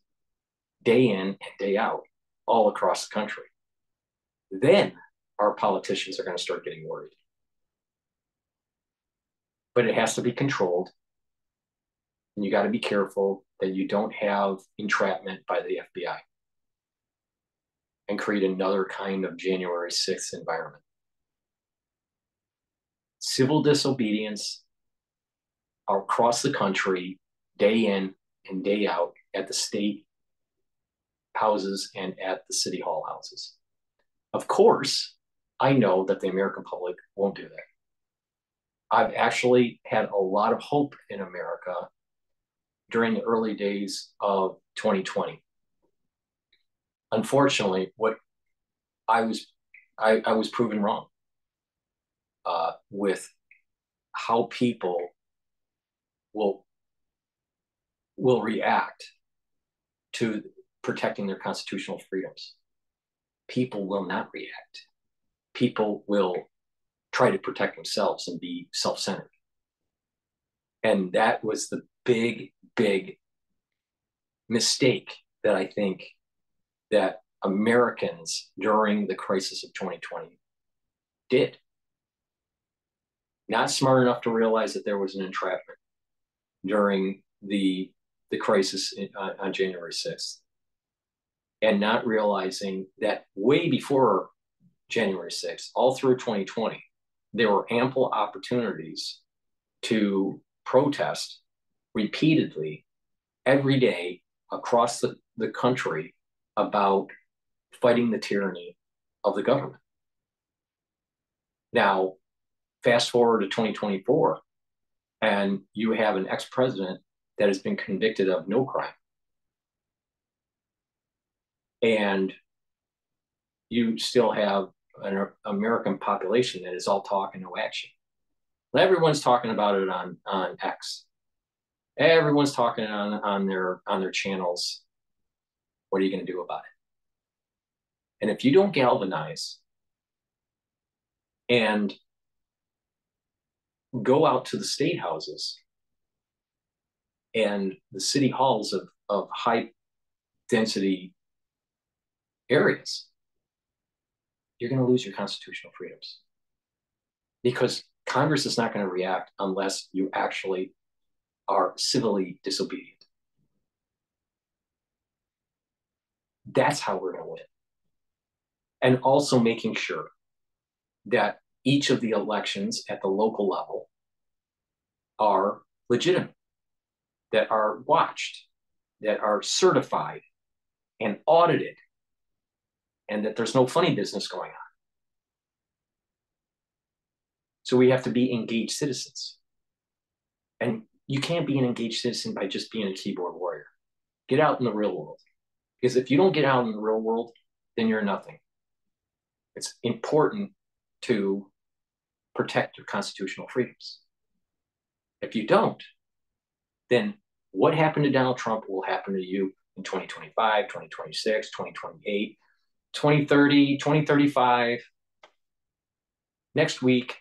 day in and day out, all across the country. Then our politicians are going to start getting worried. But it has to be controlled. And you got to be careful that you don't have entrapment by the FBI and create another kind of January 6th environment. Civil disobedience across the country, day in and day out, at the state houses and at the city hall houses. Of course, I know that the American public won't do that. I've actually had a lot of hope in America during the early days of 2020. Unfortunately, what I was proven wrong with how people will react to protecting their constitutional freedoms. People will not react. People will try to protect themselves and be self-centered. And that was the big, big mistake that I think that Americans during the crisis of 2020 did. Not smart enough to realize that there was an entrapment during the crisis on January 6th. And not realizing that way before January 6th, all through 2020, there were ample opportunities to protest repeatedly every day across the country about fighting the tyranny of the government. Now, fast forward to 2024, And you have an ex-president that has been convicted of no crime. And you still have an American population that is all talk and no action. Everyone's talking about it on X. Everyone's talking on their channels. What are you going to do about it? And if you don't galvanize and go out to the state houses and the city halls of high density areas, you're going to lose your constitutional freedoms, because Congress is not going to react unless you actually are civilly disobedient. That's how we're going to win. And also making sure that each of the elections at the local level are legitimate, that are watched, that are certified and audited, and that there's no funny business going on. So we have to be engaged citizens. And you can't be an engaged citizen by just being a keyboard warrior. Get out in the real world. Because if you don't get out in the real world, then you're nothing. It's important to protect your constitutional freedoms. If you don't, then what happened to Donald Trump will happen to you in 2025, 2026, 2028, 2030, 2035. Next week.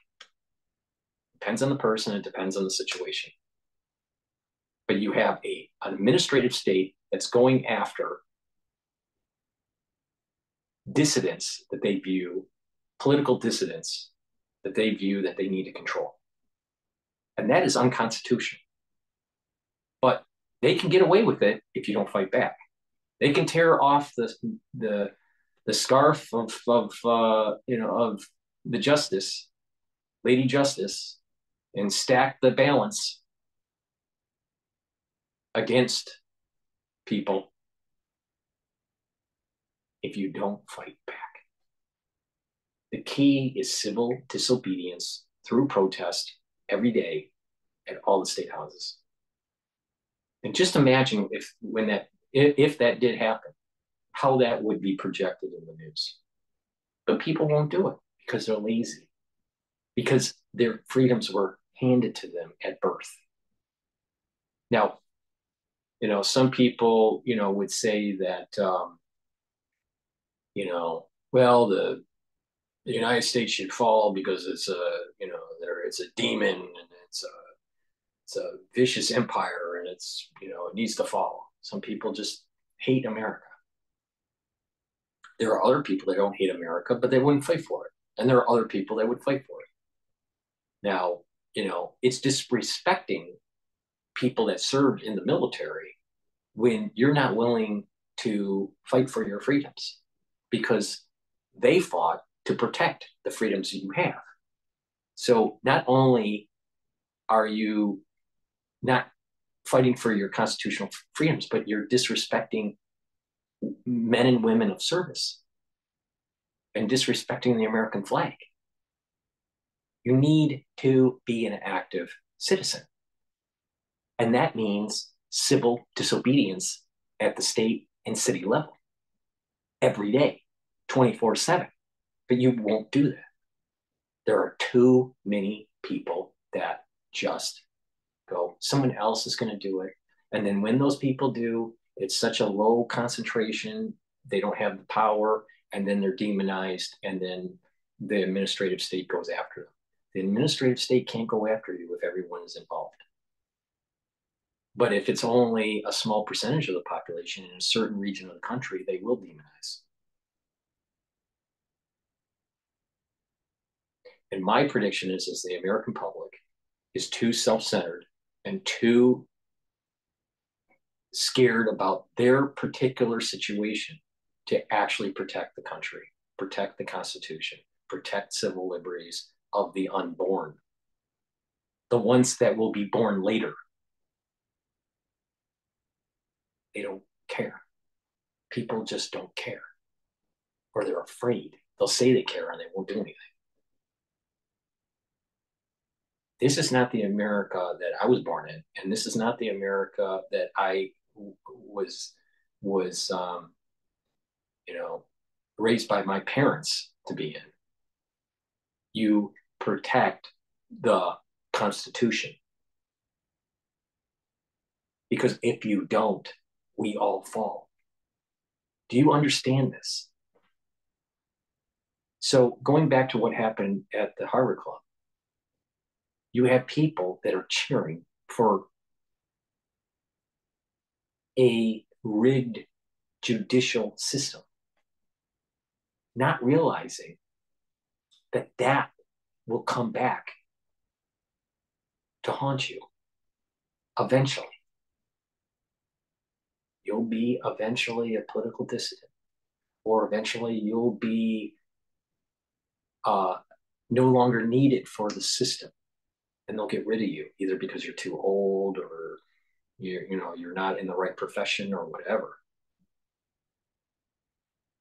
Depends on the person, it depends on the situation. But you have an administrative state that's going after dissidents that they view, political dissidents that they view that they need to control. And that is unconstitutional. But they can get away with it if you don't fight back. They can tear off the scarf of the justice, Lady Justice, and stack the balance against people if you don't fight back. The key is civil disobedience through protest every day at all the state houses. And just imagine if that did happen, how that would be projected in the news. But people won't do it because they're lazy, because their freedoms were handed to them at birth. Now, some people, would say that, well, the United States should fall because it's a demon and it's a vicious empire and it needs to fall. Some people just hate America. There are other people that don't hate America, but they wouldn't fight for it. And there are other people that would fight for it. Now, it's disrespecting people that served in the military when you're not willing to fight for your freedoms, because they fought to protect the freedoms that you have. So not only are you not fighting for your constitutional freedoms, but you're disrespecting men and women of service and disrespecting the American flag. You need to be an active citizen. And that means civil disobedience at the state and city level every day, 24/7. But you won't do that. There are too many people that just go, someone else is going to do it. And then when those people do, it's such a low concentration, they don't have the power, and then they're demonized, and then the administrative state goes after them. The administrative state can't go after you if everyone is involved. But if it's only a small percentage of the population in a certain region of the country, they will demonize. And my prediction is the American public is too self-centered and too scared about their particular situation to actually protect the country, protect the Constitution, protect civil liberties of the unborn, the ones that will be born later. They don't care. People just don't care, or they're afraid. They'll say they care and they won't do anything. This is not the America that I was born in, and this is not the America that I was you know, raised by my parents to be in. You protect the Constitution. Because if you don't, we all fall. Do you understand this? So, going back to what happened at the Harvard Club, you have people that are cheering for a rigged judicial system, not realizing that that will come back to haunt you eventually. You'll be eventually a political dissident, or eventually you'll be uh, no longer needed for the system, and they'll get rid of you either because you're too old or you're not in the right profession or whatever.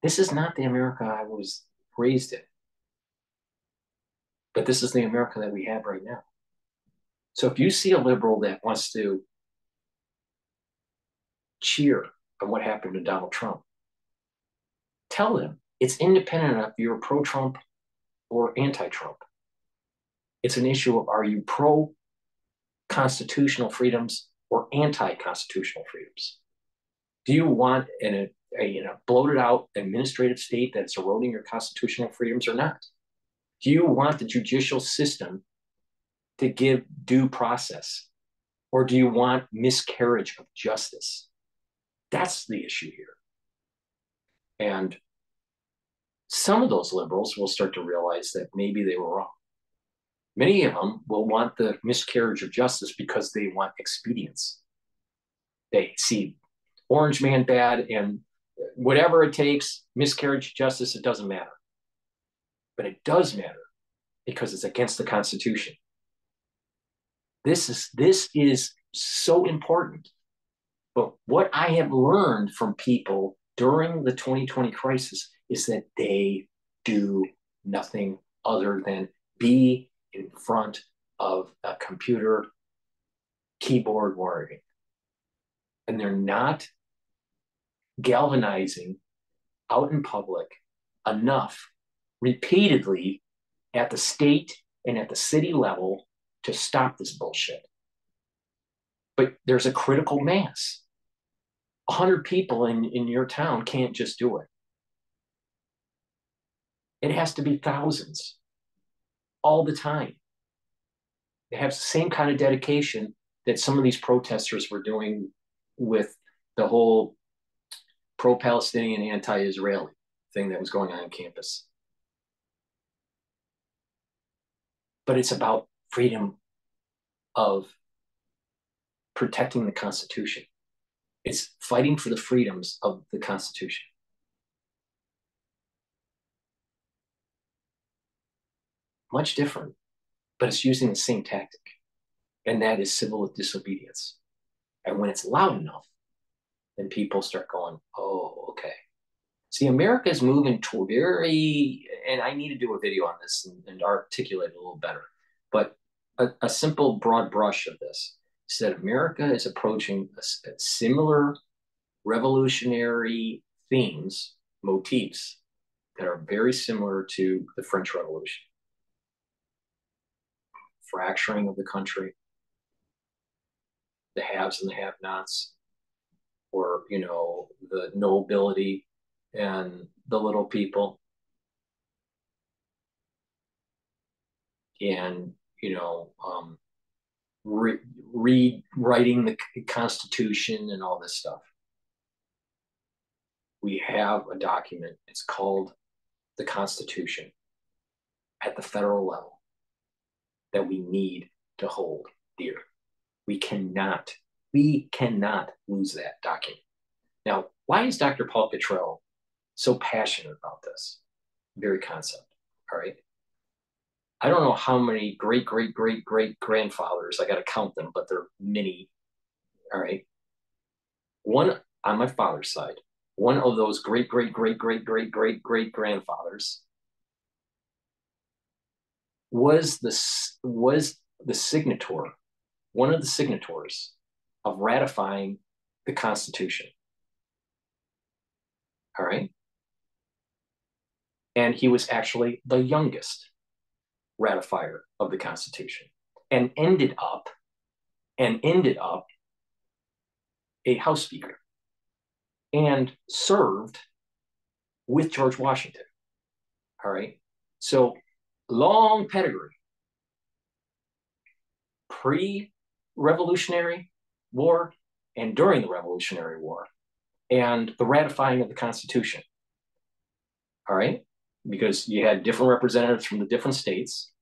This is not the America I was raised in, but this is the America that we have right now. So if you see a liberal that wants to cheer on what happened to Donald Trump, tell them it's independent of if you're pro-Trump or anti-Trump. It's an issue of, are you pro-constitutional freedoms or anti-constitutional freedoms? Do you want a bloated out administrative state that's eroding your constitutional freedoms or not? Do you want the judicial system to give due process, or do you want miscarriage of justice? That's the issue here. And some of those liberals will start to realize that maybe they were wrong. Many of them will want the miscarriage of justice because they want expedience. They see Orange Man bad, and whatever it takes, miscarriage of justice, it doesn't matter. But it does matter because it's against the Constitution. This is so important. But what I have learned from people during the 2020 crisis is that they do nothing other than be in front of a computer keyboard warrior. And they're not galvanizing out in public enough repeatedly at the state and at the city level to stop this bullshit. But there's a critical mass. 100 people in your town can't just do it. It has to be thousands all the time. They have the same kind of dedication that some of these protesters were doing with the whole pro-Palestinian, anti-Israeli thing that was going on campus. But it's about freedom of protecting the Constitution. It's fighting for the freedoms of the Constitution. Much different, but it's using the same tactic, and that is civil disobedience. And when it's loud enough, then people start going, oh, okay. See, America is moving toward and I need to do a video on this and articulate it a little better, but a simple broad brush of this is that America is approaching a similar revolutionary themes, motifs that are very similar to the French Revolution. Fracturing of the country, the haves and the have-nots, or, the nobility and the little people. And, rewriting the Constitution and all this stuff. We have a document, it's called the Constitution at the federal level that we need to hold dear. We cannot lose that document. Now, why is Dr. Paul Cottrell so passionate about this very concept? All right. I don't know how many great grandfathers, I got to count them, but they're many. All right. One on my father's side, one of those great grandfathers was the signator, one of the signatories of ratifying the Constitution. All right. And he was actually the youngest ratifier of the Constitution and ended up a House Speaker and served with George Washington. All right. So long pedigree, pre-Revolutionary War and during the Revolutionary War, and the ratifying of the Constitution. All right. Because you had different representatives from the different states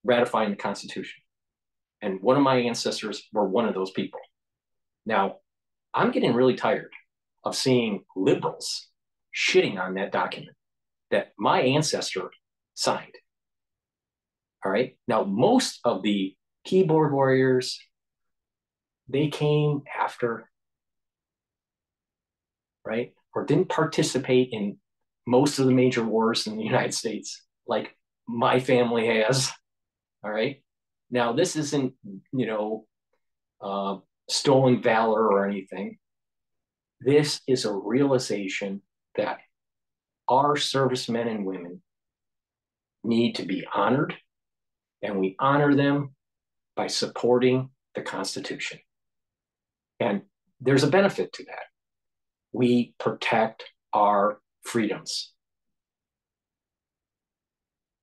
ratifying the Constitution. And one of my ancestors were one of those people. Now, I'm getting really tired of seeing liberals shitting on that document that my ancestor signed. All right. Now, most of the keyboard warriors, they came after, right? Or didn't participate in most of the major wars in the United States, like my family has. All right. Now, this isn't, stolen valor or anything. This is a realization that our servicemen and women need to be honored, and we honor them by supporting the Constitution. And there's a benefit to that. We protect our freedoms.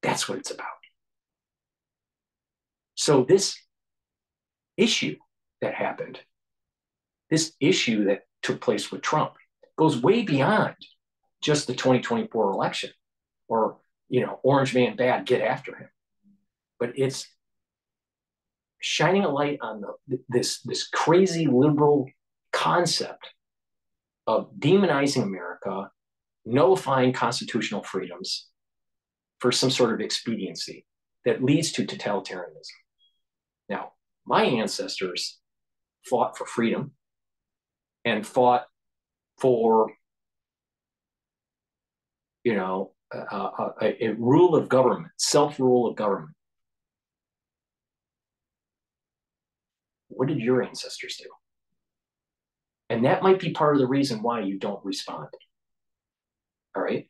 That's what it's about. So this issue that happened, this issue that took place with Trump, goes way beyond just the 2024 election or, orange man bad, get after him. But it's shining a light on this crazy liberal concept of demonizing America, nullifying constitutional freedoms for some sort of expediency that leads to totalitarianism. Now, my ancestors fought for freedom and fought for, a rule of government, self-rule of government. What did your ancestors do? And that might be part of the reason why you don't respond. All right.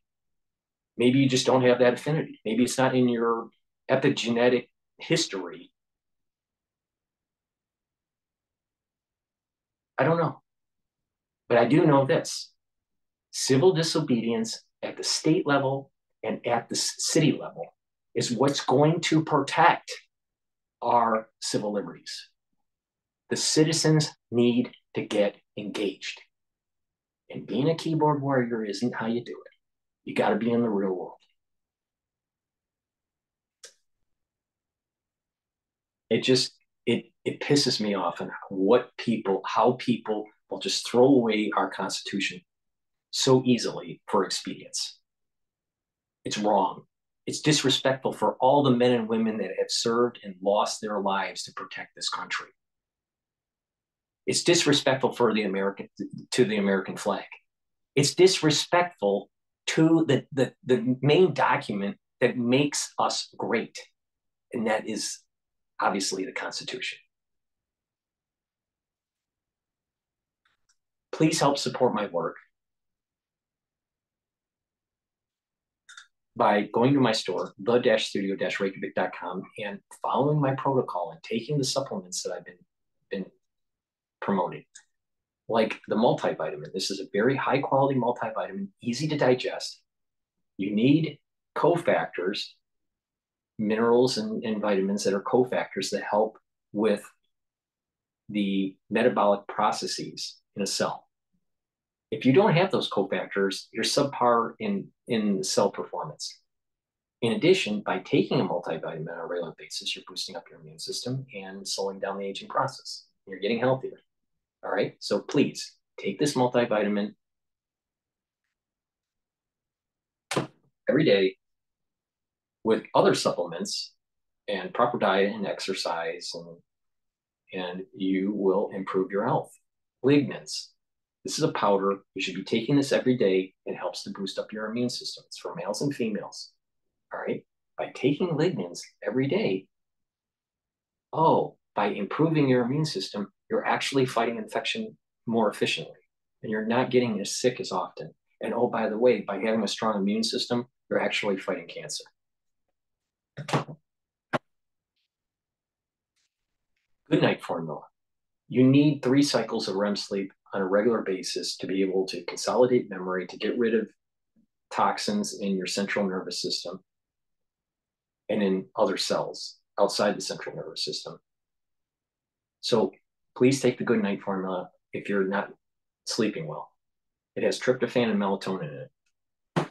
Maybe you just don't have that affinity. Maybe it's not in your epigenetic history. I don't know. But I do know this. Civil disobedience at the state level and at the city level is what's going to protect our civil liberties. The citizens need to get engaged. And being a keyboard warrior isn't how you do it. You got to be in the real world. It pisses me off on how people will just throw away our Constitution so easily for expedience. It's wrong. It's disrespectful for all the men and women that have served and lost their lives to protect this country. It's disrespectful to the American flag. It's disrespectful to the main document that makes us great, and that is obviously the Constitution. Please help support my work by going to my store, the-studio-reykjavik.com, and following my protocol and taking the supplements that I've been promoting, like the multivitamin. This is a very high quality multivitamin, easy to digest. You need cofactors, minerals and vitamins that are cofactors that help with the metabolic processes in a cell. If you don't have those cofactors, you're subpar in cell performance. In addition, by taking a multivitamin on a regular basis, you're boosting up your immune system and slowing down the aging process. You're getting healthier. All right. So please take this multivitamin every day with other supplements and proper diet and exercise, and you will improve your health. Lignans. This is a powder. You should be taking this every day. It helps to boost up your immune system. It's for males and females. All right. By taking lignans every day, oh, by improving your immune system, you're actually fighting infection more efficiently and you're not getting as sick as often. And oh, by the way, by having a strong immune system, you're actually fighting cancer. Good night formula. You need 3 cycles of REM sleep on a regular basis to be able to consolidate memory, to get rid of toxins in your central nervous system and in other cells outside the central nervous system. So please take the good night formula if you're not sleeping well. It has tryptophan and melatonin in it.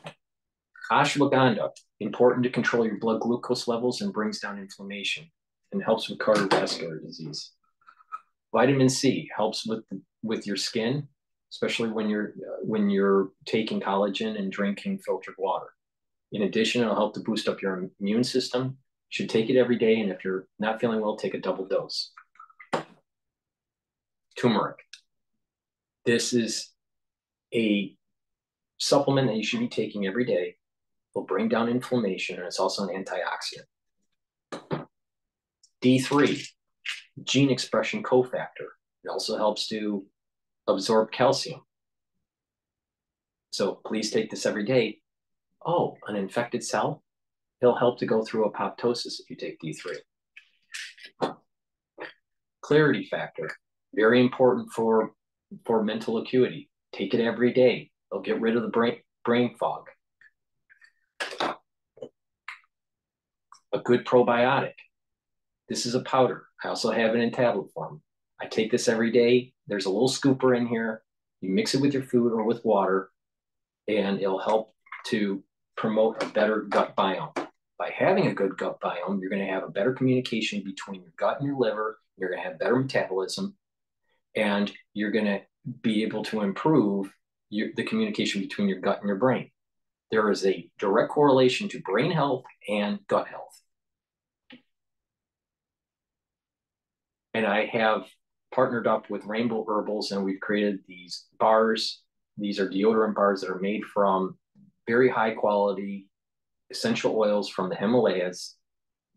Ashwagandha, important to control your blood glucose levels and brings down inflammation and helps with cardiovascular disease. Vitamin C helps with your skin, especially when you're taking collagen and drinking filtered water. In addition, it'll help to boost up your immune system. You should take it every day, and if you're not feeling well, take a double dose. Turmeric. This is a supplement that you should be taking every day. Will bring down inflammation, and it's also an antioxidant. D3, gene expression cofactor. It also helps to absorb calcium. So please take this every day. Oh, an infected cell? It'll help to go through apoptosis if you take D3. Clarity factor, very important for mental acuity. Take it every day. It'll get rid of the brain fog. A good probiotic. This is a powder. I also have it in tablet form. I take this every day. There's a little scooper in here. You mix it with your food or with water, and it'll help to promote a better gut biome. By having a good gut biome, you're going to have a better communication between your gut and your liver. You're going to have better metabolism, and you're going to be able to improve the communication between your gut and your brain. There is a direct correlation to brain health and gut health. And I have partnered up with Rainbow Herbals, and we've created these bars. These are deodorant bars that are made from very high quality essential oils from the Himalayas.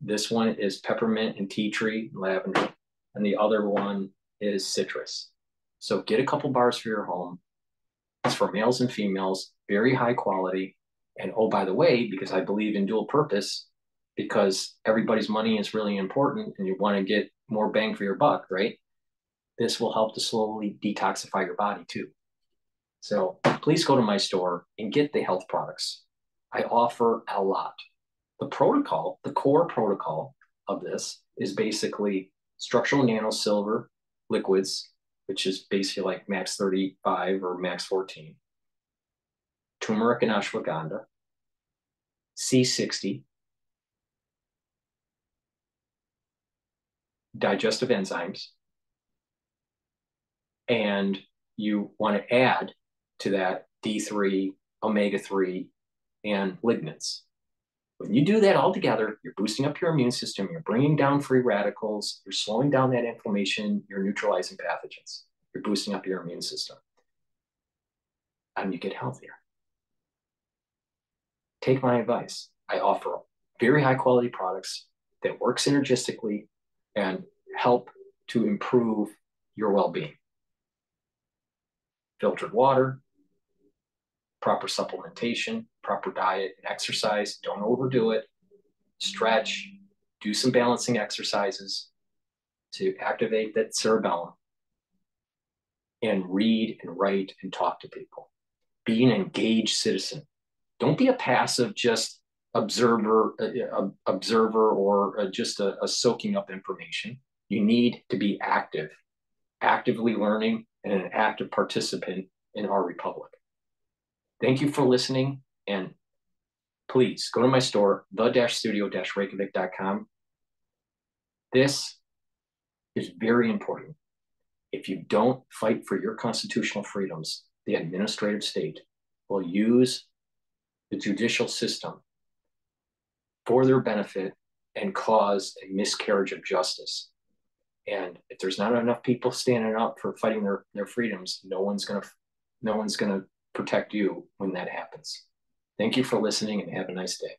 This one is peppermint and tea tree, lavender, and the other one is citrus. So get a couple bars for your home. It's for males and females, very high quality. And oh, by the way, because I believe in dual purpose, because everybody's money is really important and you want to get more bang for your buck, right? This will help to slowly detoxify your body too. So please go to my store and get the health products. I offer a lot. The protocol, the core protocol of this is basically structural nano silver liquids, which is basically like max 35 or max 14, turmeric and ashwagandha, C60, digestive enzymes, and you want to add to that D3, omega-3, and lignans. When you do that all together, you're boosting up your immune system, you're bringing down free radicals, you're slowing down that inflammation, you're neutralizing pathogens, you're boosting up your immune system, and you get healthier. Take my advice. I offer very high quality products that work synergistically and help to improve your well-being. Filtered water, proper supplementation, proper diet and exercise. Don't overdo it. Stretch, do some balancing exercises to activate that cerebellum, and read and write and talk to people. Be an engaged citizen. Don't be a passive just observer or just a soaking up information. You need to be active, actively learning and an active participant in our republic. Thank you for listening, and please go to my store, the-studio-reykjavik.com. This is very important. If you don't fight for your constitutional freedoms, the administrative state will use the judicial system for their benefit and cause a miscarriage of justice. And if there's not enough people standing up for fighting their freedoms, no one's gonna protect you when that happens. Thank you for listening and have a nice day.